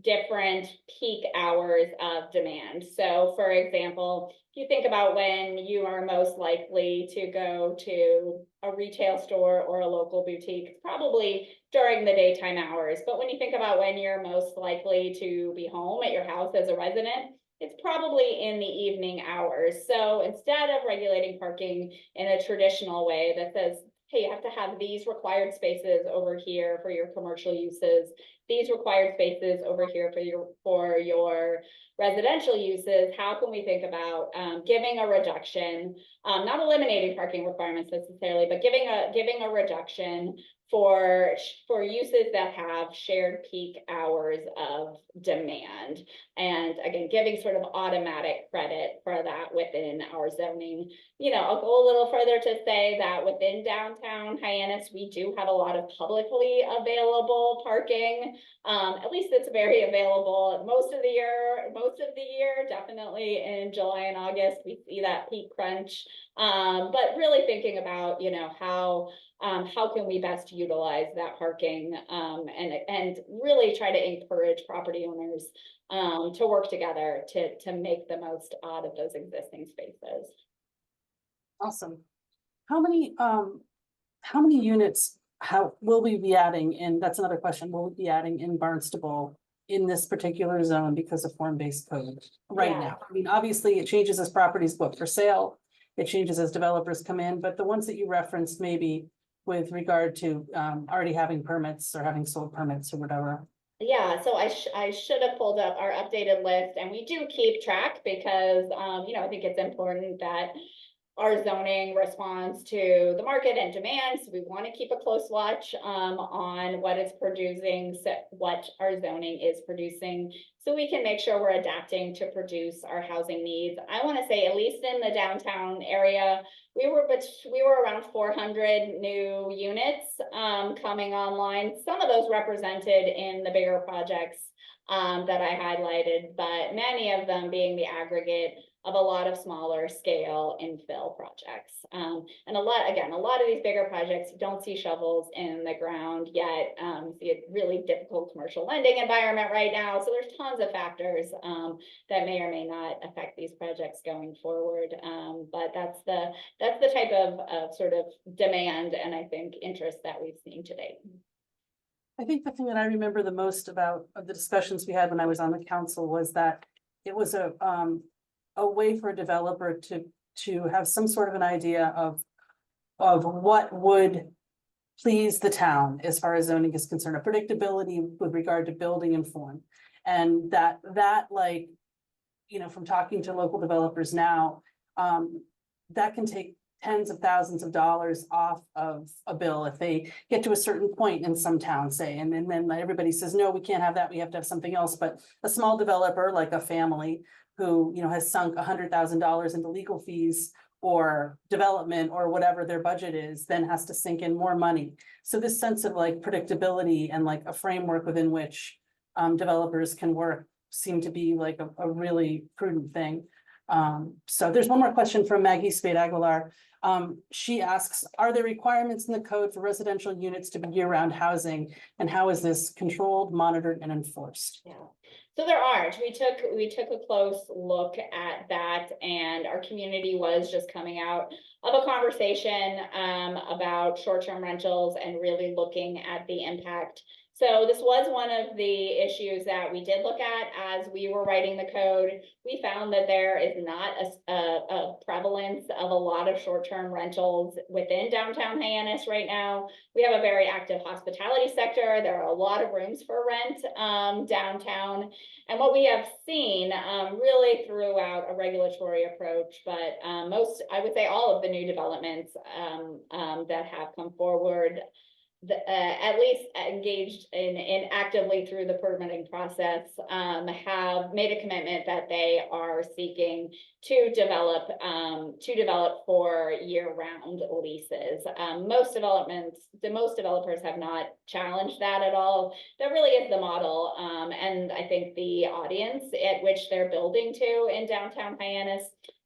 different peak hours of demand. So for example, if you think about when you are most likely to go to a retail store or a local boutique, probably during the daytime hours. But when you think about when you're most likely to be home at your house as a resident, it's probably in the evening hours. So instead of regulating parking in a traditional way that says, hey, you have to have these required spaces over here for your commercial uses, these required spaces over here for your residential uses, how can we think about giving a reduction, not eliminating parking requirements necessarily, but giving a reduction for uses that have shared peak hours of demand. And again, giving sort of automatic credit for that within our zoning. I'll go a little further to say that within downtown Hyannis, we do have a lot of publicly available parking. At least it's very available most of the year, definitely in July and August, we see that peak crunch. But really thinking about, how can we best utilize that parking, and really try to encourage property owners to work together to make the most out of those existing spaces. Awesome. How many units, will we be adding in, that's another question, will we be adding in Barnstable in this particular zone because of form-based code right now? I mean, obviously it changes as properties booked for sale, it changes as developers come in, but the ones that you referenced maybe with regard to already having permits or having sold permits or whatever. Yeah, so I should have pulled up our updated list, and we do keep track because I think it's important that our zoning responds to the market and demand. So we want to keep a close watch on what it's producing, what our zoning is producing, so we can make sure we're adapting to produce our housing needs. I want to say, at least in the downtown area, we were around 400 new units coming online. Some of those represented in the bigger projects that I highlighted, but many of them being the aggregate of a lot of smaller scale infill projects. And a lot of these bigger projects don't see shovels in the ground yet. See a really difficult commercial lending environment right now. So there's tons of factors that may or may not affect these projects going forward. But that's the type of sort of demand and I think interest that we've seen to date. I think the thing that I remember the most about the discussions we had when I was on the council was that it was a way for a developer to have some sort of an idea of what would please the town as far as zoning is concerned, a predictability with regard to building and form. And that like, from talking to local developers now, that can take tens of thousands of dollars off of a bill if they get to a certain point in some towns, say, and then everybody says, no, we can't have that, we have to have something else. But a small developer, like a family who, has sunk $100,000 into legal fees or development or whatever their budget is, then has to sink in more money. So this sense of like predictability and like a framework within which developers can work seem to be like a really prudent thing. So there's one more question from Maggie Spade Aguilar. She asks, are there requirements in the code for residential units to be year-round housing? And how is this controlled, monitored, and enforced? Yeah. So there aren't. We took a close look at that, and our community was just coming out of a conversation about short-term rentals and really looking at the impact. So this was one of the issues that we did look at as we were writing the code. We found that there is not a prevalence of a lot of short-term rentals within downtown Hyannis right now. We have a very active hospitality sector. There are a lot of rooms for rent downtown. And what we have seen really throughout a regulatory approach, but I would say all of the new developments that have come forward, at least engaged in actively through the permitting process, have made a commitment that they are seeking to develop for year-round leases. Most developers have not challenged that at all. That really is the model, and I think the audience at which they're building to in downtown Hyannis.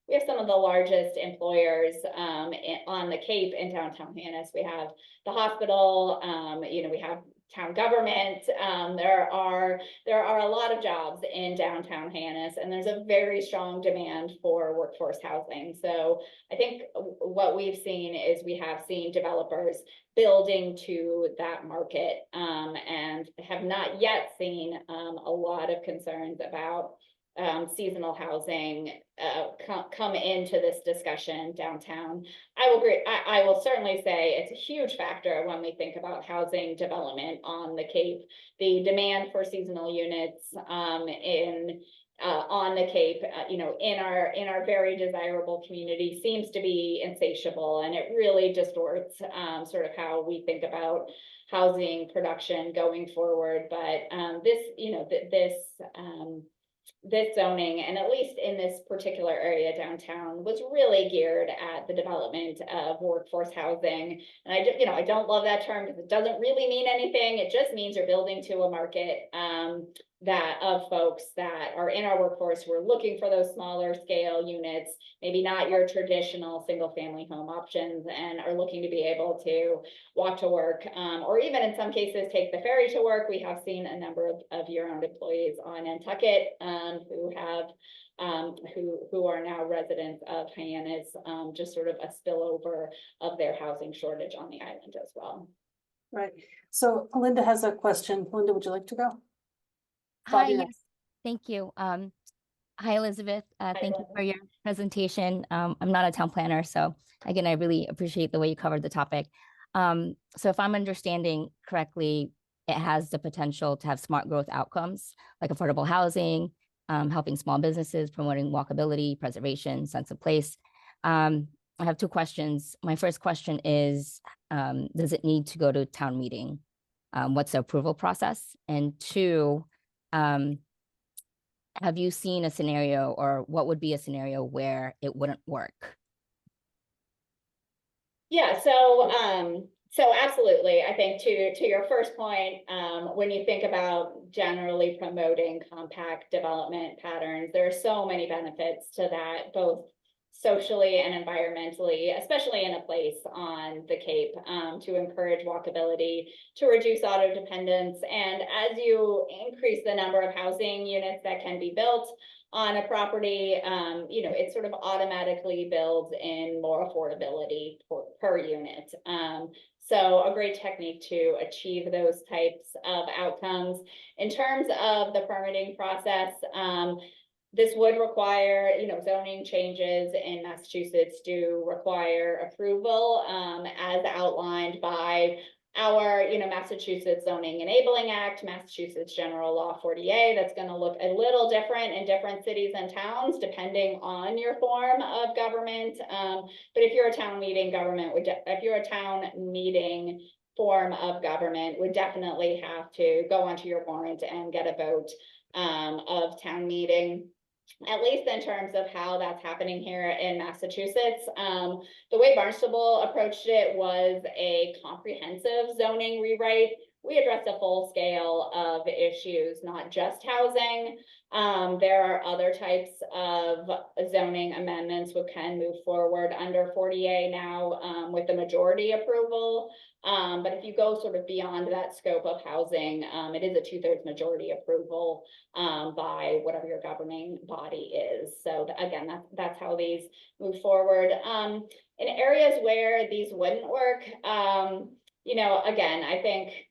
We have some of the largest employers on the Cape in downtown Hyannis. We have the hospital, we have town government. There are a lot of jobs in downtown Hyannis, and there's a very strong demand for workforce housing. So I think what we've seen is we have seen developers building to that market and have not yet seen a lot of concerns about seasonal housing come into this discussion downtown. I will agree. I will certainly say it's a huge factor when we think about housing development on the Cape. The demand for seasonal units on the Cape, you know, in our very desirable community seems to be insatiable, and it really distorts sort of how we think about housing production going forward. But this, you know, this zoning, and at least in this particular area downtown, was really geared at the development of workforce housing. And I don't love that term because it doesn't really mean anything. It just means you're building to a market that of folks that are in our workforce who are looking for those smaller scale units, maybe not your traditional single family home options, and are looking to be able to walk to work, or even in some cases take the ferry to work. We have seen a number of year-round employees on Nantucket who have who are now residents of Hyannis, just sort of a spillover of their housing shortage on the island as well. Right. So Linda has a question. Linda, would you like to go? Hi, yes, thank you. Hi, Elizabeth. Thank you for your presentation. I'm not a town planner, so again, I really appreciate the way you covered the topic. So if I'm understanding correctly, it has the potential to have smart growth outcomes like affordable housing, helping small businesses, promoting walkability, preservation, sense of place. I have two questions. My first question is, does it need to go to town meeting? What's the approval process? And two, have you seen a scenario, or what would be a scenario where it wouldn't work? Yeah, so absolutely. I think to your first point, when you think about generally promoting compact development patterns, there are so many benefits to that, both socially and environmentally, especially in a place on the Cape, to encourage walkability, to reduce auto dependence. And as you increase the number of housing units that can be built on a property, you know, it sort of automatically builds in more affordability per unit. So a great technique to achieve those types of outcomes. In terms of the permitting process, this would require, you know, zoning changes in Massachusetts do require approval as outlined by our, you know, Massachusetts Zoning Enabling Act, Massachusetts General Law 40A. That's going to look a little different in different cities and towns depending on your form of government. But if you're a town meeting government, if you're a town meeting form of government, would definitely have to go onto your warrant and get a vote of town meeting. At least in terms of how that's happening here in Massachusetts. The way Barnstable approached it was a comprehensive zoning rewrite. We addressed a full scale of issues, not just housing. There are other types of zoning amendments which can move forward under 40A now with the majority approval. But if you go sort of beyond that scope of housing, it is a 2/3 majority approval by whatever your governing body is. So again, that's how these move forward. In areas where these wouldn't work, you know, again, I think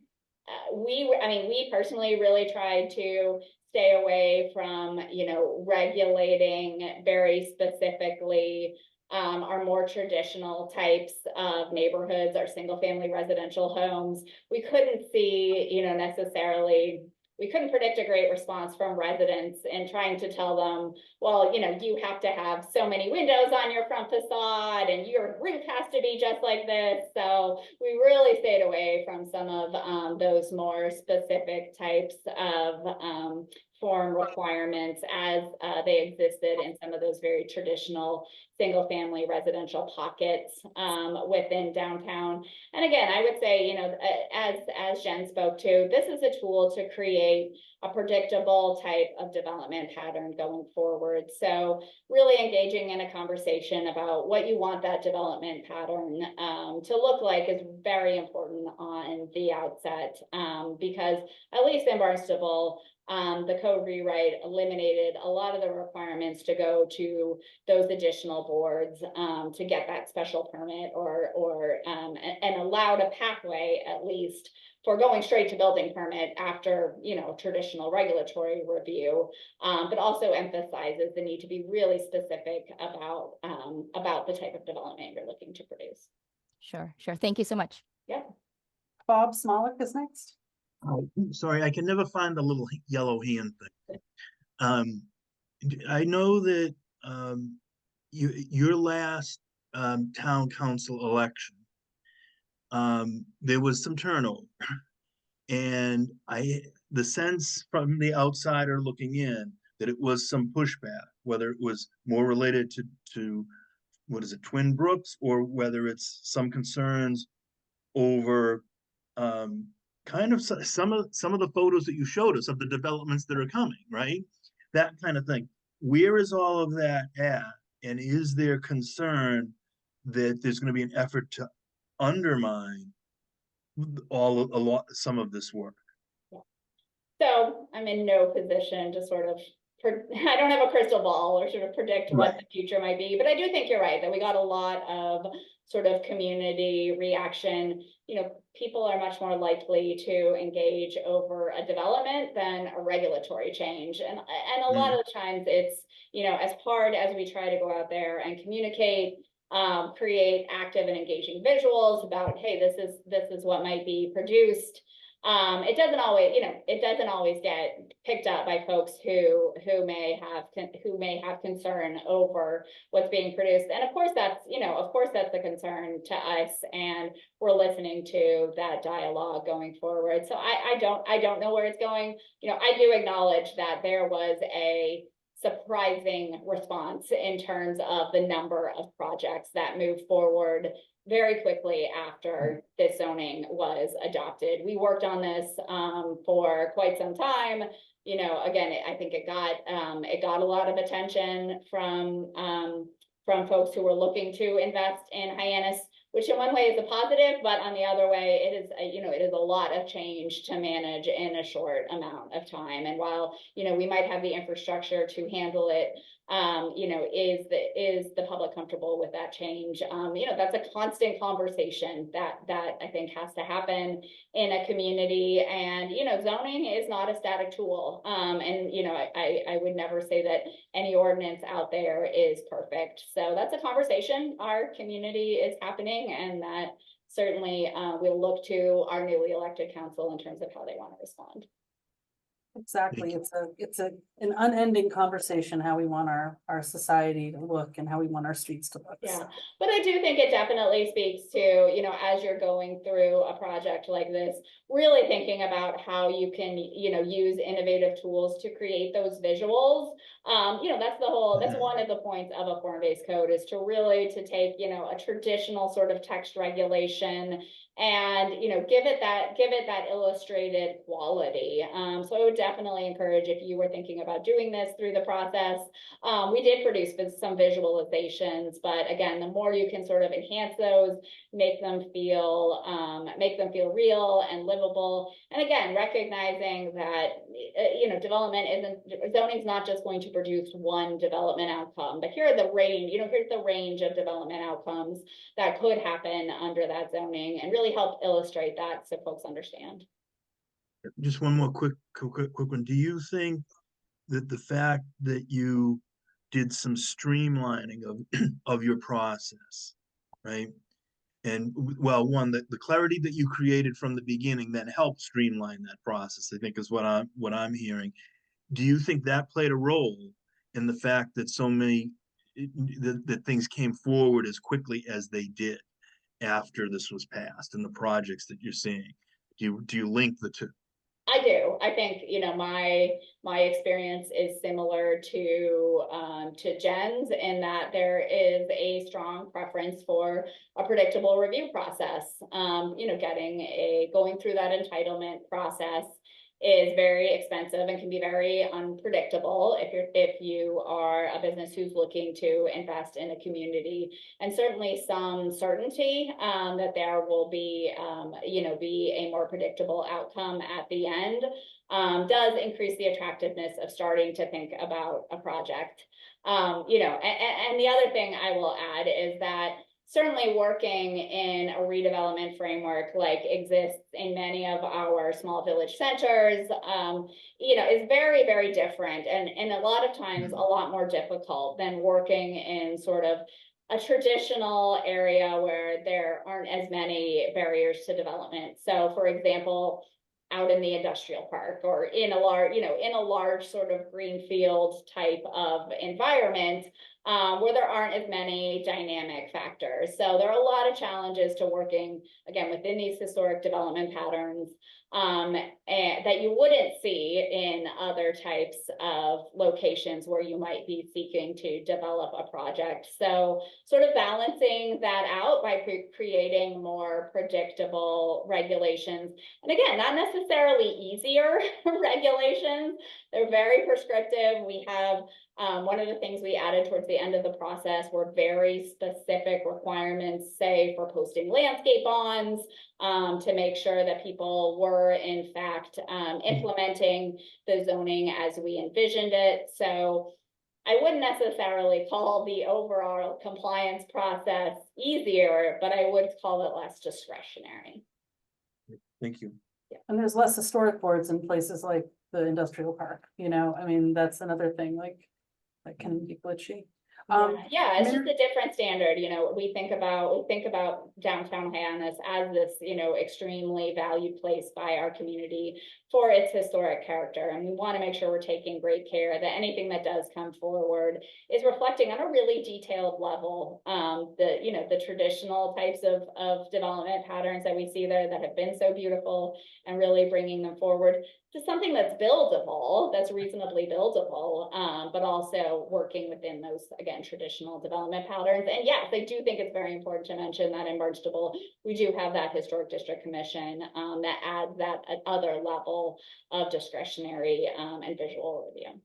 we personally really tried to stay away from, you know, regulating very specifically our more traditional types of neighborhoods, our single family residential homes. We couldn't see, you know, necessarily, we couldn't predict a great response from residents in trying to tell them, well, you know, you have to have so many windows on your front facade and your roof has to be just like this. So we really stayed away from some of those more specific types of form requirements as they existed in some of those very traditional single family residential pockets within downtown. And again, I would say, you know, as Jen spoke to, this is a tool to create a predictable type of development pattern going forward. So really engaging in a conversation about what you want that development pattern to look like is very important on the outset, because at least in Barnstable, the code rewrite eliminated a lot of the requirements to go to those additional boards to get that special permit and allowed a pathway at least for going straight to building permit after, traditional regulatory review, but also emphasizes the need to be really specific about the type of development you're looking to produce. Sure. Thank you so much. Yeah. Bob Smolik is next. Oh, sorry, I can never find the little yellow hand thing. I know that your last town council election, there was some turnover, and the sense from the outsider looking in that it was some pushback, whether it was more related to what is it, Twin Brooks, or whether it's some concerns over kind of some of the photos that you showed us of the developments that are coming, right? That kind of thing. Where is all of that at? And is there concern that there's going to be an effort to undermine some of this work? So I'm in no position to sort of, I don't have a crystal ball or sort of predict what the future might be, but I do think you're right that we got a lot of sort of community reaction. People are much more likely to engage over a development than a regulatory change. And a lot of the times it's, as hard as we try to go out there and communicate, create active and engaging visuals about, hey, this is what might be produced. It doesn't always get picked up by folks who may have concern over what's being produced. And of course that's a concern to us, and we're listening to that dialogue going forward. So I don't know where it's going. I do acknowledge that there was a surprising response in terms of the number of projects that moved forward very quickly after this zoning was adopted. We worked on this for quite some time. Again, I think it got a lot of attention from folks who were looking to invest in Hyannis, which in one way is a positive, but on the other way, it is a lot of change to manage in a short amount of time. And while, we might have the infrastructure to handle it, is the public comfortable with that change? That's a constant conversation that I think has to happen in a community. And, zoning is not a static tool. I would never say that any ordinance out there is perfect. So that's a conversation our community is happening, and that certainly we'll look to our newly elected council in terms of how they want to respond. Exactly. It's an unending conversation, how we want our society to look and how we want our streets to look. Yeah, but I do think it definitely speaks to, as you're going through a project like this, really thinking about how you can, use innovative tools to create those visuals. That's one of the points of a form-based code, is to really take, a traditional sort of text regulation and, give it that illustrated quality. So I would definitely encourage, if you were thinking about doing this through the process, we did produce some visualizations, but again, the more you can sort of enhance those, make them feel real and livable. And again, recognizing that, zoning is not just going to produce one development outcome, but here's the range of development outcomes that could happen under that zoning, and really help illustrate that so folks understand. Just one more quick one. Do you think that the fact that you did some streamlining of your process, right? And well, one, that the clarity that you created from the beginning that helped streamline that process, I think is what I'm hearing. Do you think that played a role in the fact that so many that things came forward as quickly as they did after this was passed, and the projects that you're seeing? Do you link the two? I do. I think, my experience is similar to Jen's, in that there is a strong preference for a predictable review process. Going through that entitlement process is very expensive and can be very unpredictable if you are a business who's looking to invest in a community. And certainly some certainty that there will be a more predictable outcome at the end does increase the attractiveness of starting to think about a project. You know, and the other thing I will add is that certainly working in a redevelopment framework like exists in many of our small village centers, you know, is very, very different and a lot of times a lot more difficult than working in sort of a traditional area where there aren't as many barriers to development. So for example, out in the industrial park or in a large, you know, in a large sort of greenfield type of environment, where there aren't as many dynamic factors. So there are a lot of challenges to working, again, within these historic development patterns, and that you wouldn't see in other types of locations where you might be seeking to develop a project. So sort of balancing that out by creating more predictable regulations. And again, not necessarily easier regulations. They're very prescriptive. We have one of the things we added towards the end of the process were very specific requirements, say for posting landscape bonds, to make sure that people were in fact implementing the zoning as we envisioned it. So I wouldn't necessarily call the overall compliance process easier, but I would call it less discretionary. Thank you. And there's less historic boards in places like the industrial park, you know, I mean, that's another thing, like, that can be glitchy. Yeah, it's just a different standard. You know, we think about downtown Hyannis as this, you know, extremely valued place by our community for its historic character. And we want to make sure we're taking great care that anything that does come forward is reflecting on a really detailed level, the, you know, the traditional types of development patterns that we see there that have been so beautiful and really bringing them forward to something that's buildable, that's reasonably buildable, but also working within those, again, traditional development patterns. And yes, I do think it's very important to mention that in Barnstable, we do have that Historic District Commission that adds that other level of discretionary and visual review.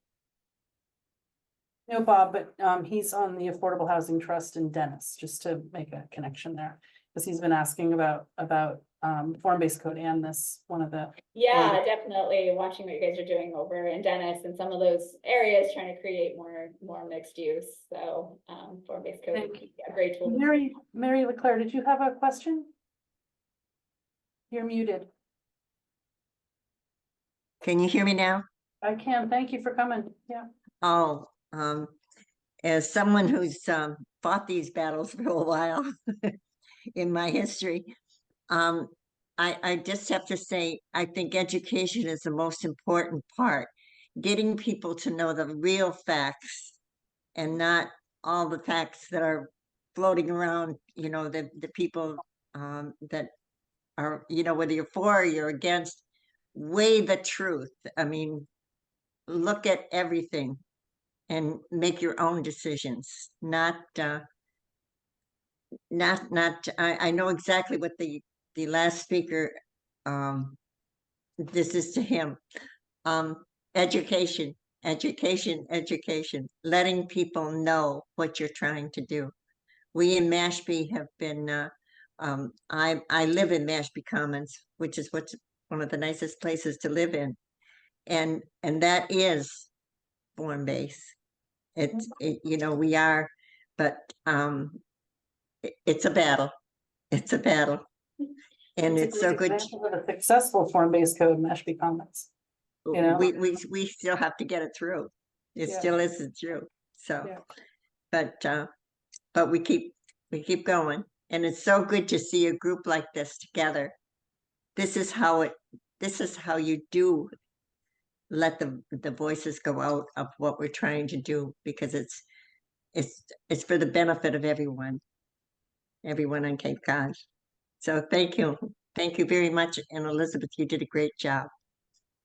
No, Bob, but he's on the Affordable Housing Trust in Dennis, just to make a connection there. Because he's been asking about form-based code and this, one of the. Yeah, definitely watching what you guys are doing over in Dennis and some of those areas, trying to create more mixed use. So form-based code would be a great tool. Mary Leclerc, did you have a question? You're muted. Can you hear me now? I can. Thank you for coming. Yeah. Oh, as someone who's fought these battles for a while in my history, I just have to say, I think education is the most important part. Getting people to know the real facts and not all the facts that are floating around, you know, the people that are, you know, whether you're for or you're against, weigh the truth. I mean, look at everything and make your own decisions, I know exactly what the last speaker, this is to him. Education, letting people know what you're trying to do. We in Mashpee have been, I live in Mashpee Commons, which is one of the nicest places to live in. And that is form-based. You know, we are, but it's a battle. It's a battle. And it's so good. Of a successful form-based code in Mashpee Commons. You know? We still have to get it through. It still isn't through. So, but we keep going. And it's so good to see a group like this together. This is how you do let the voices go out of what we're trying to do, because it's for the benefit of everyone on Cape Cod. So thank you very much. And Elizabeth, you did a great job.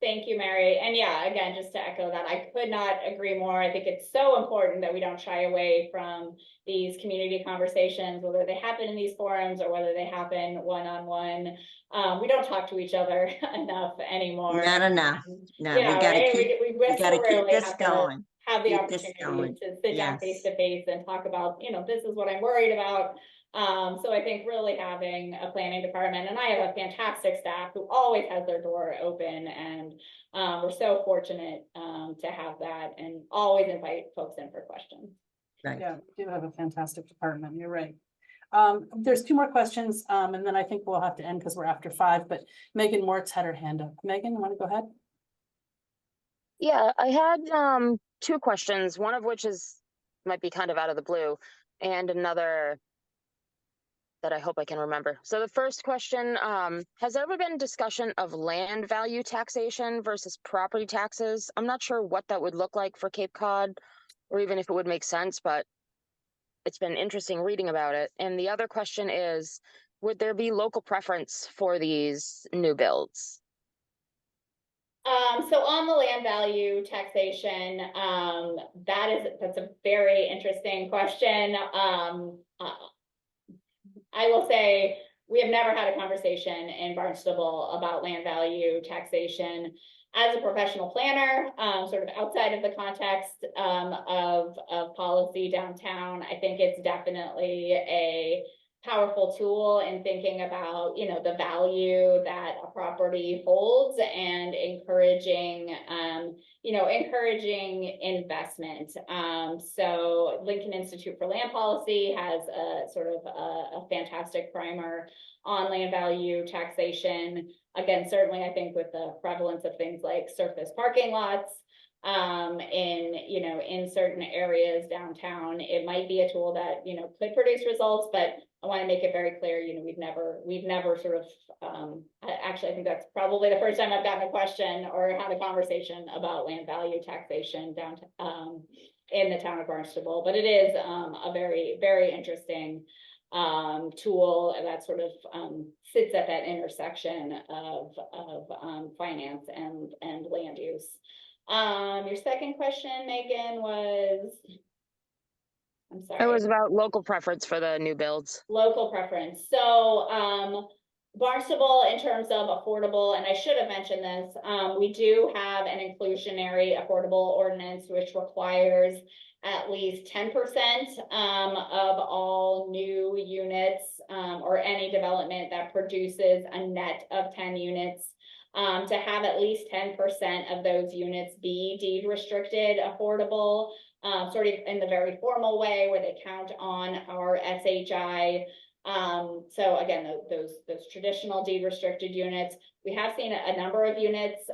Thank you, Mary. And yeah, again, just to echo that, I could not agree more. I think it's so important that we don't shy away from these community conversations, whether they happen in these forums or whether they happen one-on-one. We don't talk to each other enough anymore. Not enough. No, yeah, we gotta right? keep, we gotta keep this going. Have the opportunity to sit down face to face and talk about, you know, this is what I'm worried about. So I think really having a planning department, and I have a fantastic staff who always has their door open, and we're so fortunate to have that, and always invite folks in for questions. Right. Yeah, we do have a fantastic department. You're right. There's two more questions, and then I think we'll have to end because we're after 5, but Megan Mortz had her hand up. Megan, you want to go ahead? Yeah, I had two questions, one of which might be kind of out of the blue, and another that I hope I can remember. So the first question, has there ever been discussion of land value taxation versus property taxes? I'm not sure what that would look like for Cape Cod, or even if it would make sense, but it's been interesting reading about it. And the other question is, would there be local preference for these new builds? So on the land value taxation, that's a very interesting question. I will say we have never had a conversation in Barnstable about land value taxation. As a professional planner, sort of outside of the context of policy downtown, I think it's definitely a powerful tool in thinking about, you know, the value that a property holds and encouraging, you know, encouraging investment. So Lincoln Institute for Land Policy has a sort of a fantastic primer on land value taxation. Again, certainly I think with the prevalence of things like surface parking lots, in certain areas downtown, it might be a tool that, you know, could produce results, but I want to make it very clear, you know, we've never sort of, actually, I think that's probably the first time I've gotten a question or had a conversation about land value taxation downtown, in the town of Barnstable, but it is a very, very interesting tool that sort of sits at that intersection of finance and land use. Your second question, Megan, was, I'm sorry. It was about local preference for the new builds. Local preference. So Barnstable, in terms of affordable, and I should have mentioned this, we do have an inclusionary affordable ordinance which requires at least 10% of all new units or any development that produces a net of 10 units to have at least 10% of those units be deed restricted affordable, sort of in the very formal way where they count on our SHI. So again, those traditional deed restricted units, we have seen a number of units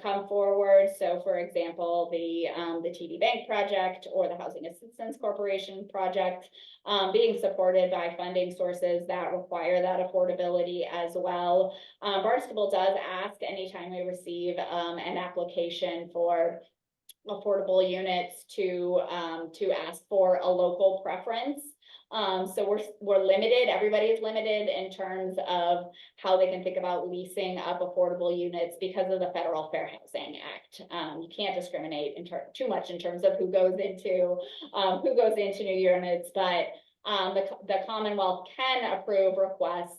come forward. So for example, the TD Bank project or the Housing Assistance Corporation project being supported by funding sources that require that affordability as well. Barnstable does ask anytime we receive an application for affordable units to ask for a local preference. So we're limited, everybody is limited in terms of how they can think about leasing up affordable units because of the Federal Fair Housing Act. You can't discriminate too much in terms of who goes into new units, but the Commonwealth can approve requests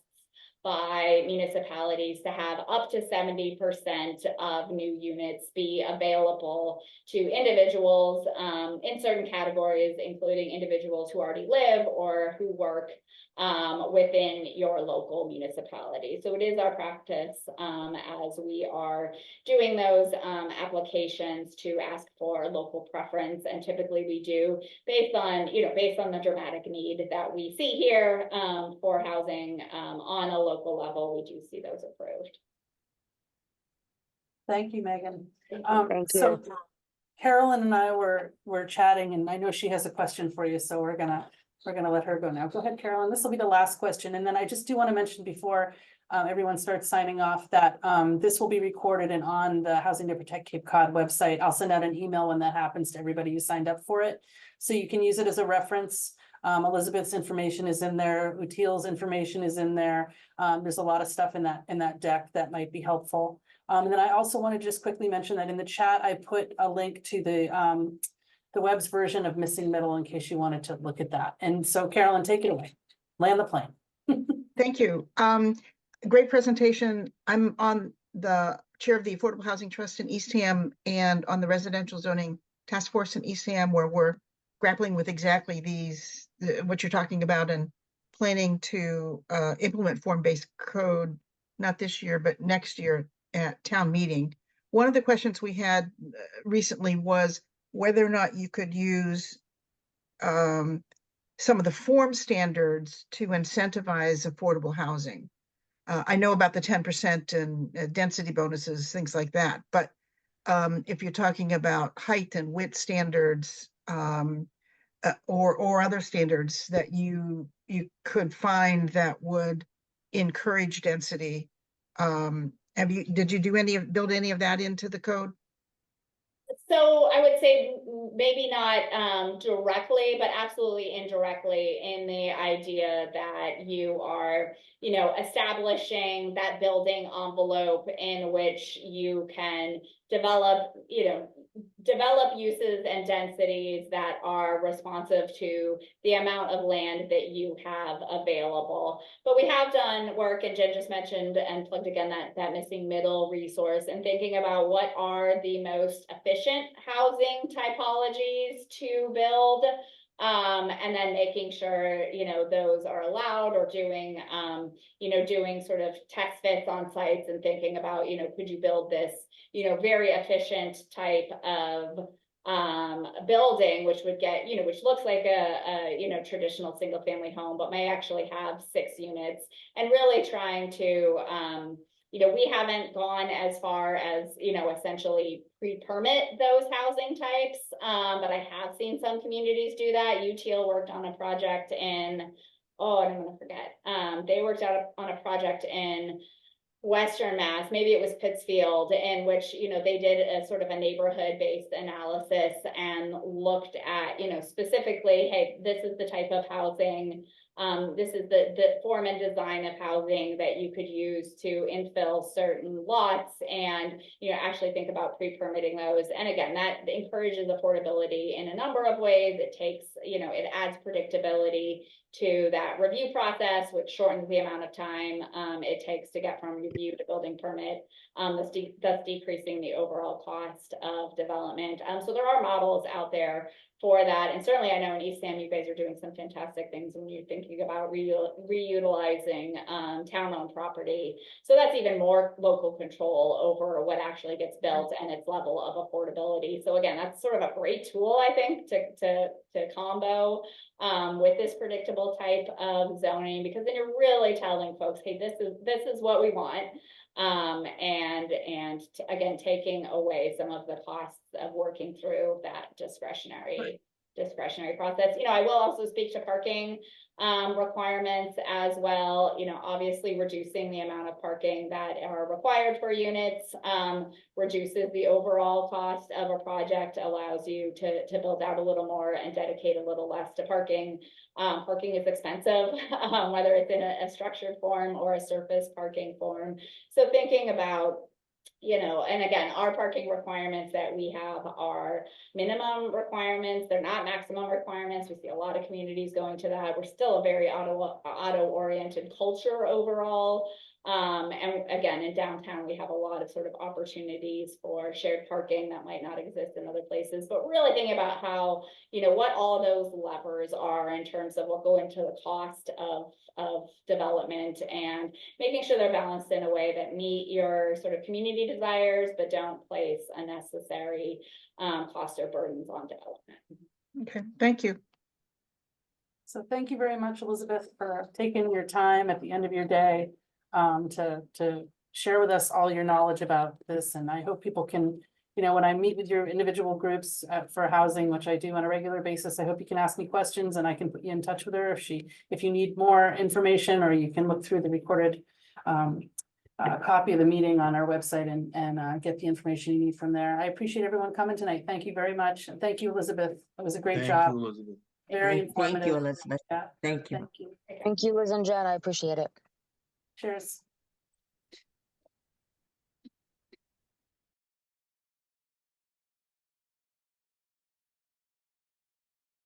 by municipalities to have up to 70% of new units be available to individuals in certain categories, including individuals who already live or who work within your local municipality. So it is our practice as we are doing those applications to ask for local preference, and typically we do based on the dramatic need that we see here for housing on a local level. We do see those approved. Thank you, Megan. Thank So you. Carolyn and I were chatting, and I know she has a question for you, so we're gonna let her go now. Go ahead, Carolyn. This will be the last question, and then I just do want to mention before everyone starts signing off that this will be recorded and on the Housing to Protect Cape Cod website. I'll send out an email when that happens to everybody who signed up for it, so you can use it as a reference. Elizabeth's information is in there. Util's information is in there. There's a lot of stuff in that deck that might be helpful. And then I also want to just quickly mention that in the chat, I put a link to the web's version of Missing Middle in case you wanted to look at that. And so Carolyn, take it away. Land the plane. Thank you. Great presentation. I'm on the chair of the Affordable Housing Trust in Eastham and on the Residential Zoning Task Force in Eastham, where we're grappling with exactly what you're talking about and planning to implement form-based code, not this year, but next year at town meeting. One of the questions we had recently was whether or not you could use some of the form standards to incentivize affordable housing. I know about the 10% and density bonuses, things like that, but if you're talking about height and width standards, or other standards that you could find that would encourage density, did you build any of that into the code? So I would say maybe not directly, but absolutely indirectly, in the idea that you are, establishing that building envelope in which you can develop uses and densities that are responsive to the amount of land that you have available. But we have done work, and Jen just mentioned and plugged again that missing middle resource, and thinking about what are the most efficient housing typologies to build, and then making sure those are allowed, or doing doing sort of test fits on sites, and thinking about could you build this very efficient type of building, which would get which looks like a traditional single family home, but may actually have 6 units, and really trying to we haven't gone as far as essentially pre-permit those housing types, but I have seen some communities do that. UTL worked on a project in I'm gonna forget. They worked out on a project in Western Mass, maybe it was Pittsfield, in which they did a sort of a neighborhood-based analysis and looked at specifically, hey, this is the type of housing, this is the form and design of housing that you could use to infill certain lots, and actually think about pre-permitting those. And again, that encourages affordability in a number of ways. It takes it adds predictability to that review process, which shortens the amount of time it takes to get from review to building permit, thus decreasing the overall cost of development. So there are models out there for that, and certainly I know in East Ham you guys are doing some fantastic things when you're thinking about reutilizing town-owned property. So that's even more local control over what actually gets built and its level of affordability. So again, that's sort of a great tool, I think, to combo with this predictable type of zoning, because then you're really telling folks, hey, this is what we want, and again, taking away some of the costs of working through that discretionary process. I will also speak to parking requirements as well. Obviously reducing the amount of parking that are required for units reduces the overall cost of a project, allows you to build out a little more and dedicate a little less to parking. Parking is expensive, whether it's in a structured form or a surface parking form. So thinking about and again, our parking requirements that we have are minimum requirements. They're not maximum requirements. We see a lot of communities going to that. We're still a very auto-oriented culture overall. And again, in downtown, we have a lot of sort of opportunities for shared parking that might not exist in other places, but really thinking about how, what all those levers are in terms of what go into the cost of development, and making sure they're balanced in a way that meet your sort of community desires, but don't place unnecessary cost or burdens on development. Okay, thank you. So thank you very much, Elizabeth, for taking your time at the end of your day to share with us all your knowledge about this. And I hope people can, when I meet with your individual groups for housing, which I do on a regular basis, I hope you can ask me questions and I can put you in touch with her if you need more information, or you can look through the recorded copy of the meeting on our website and get the information you need from there. I appreciate everyone coming tonight. Thank you very much. And thank you, Elizabeth. It was a great job. Thank you, Elizabeth. Very Thank informative. you, Elizabeth. Yeah, Thank you. thank you. Thank you, Liz and Jen. I appreciate it. Cheers.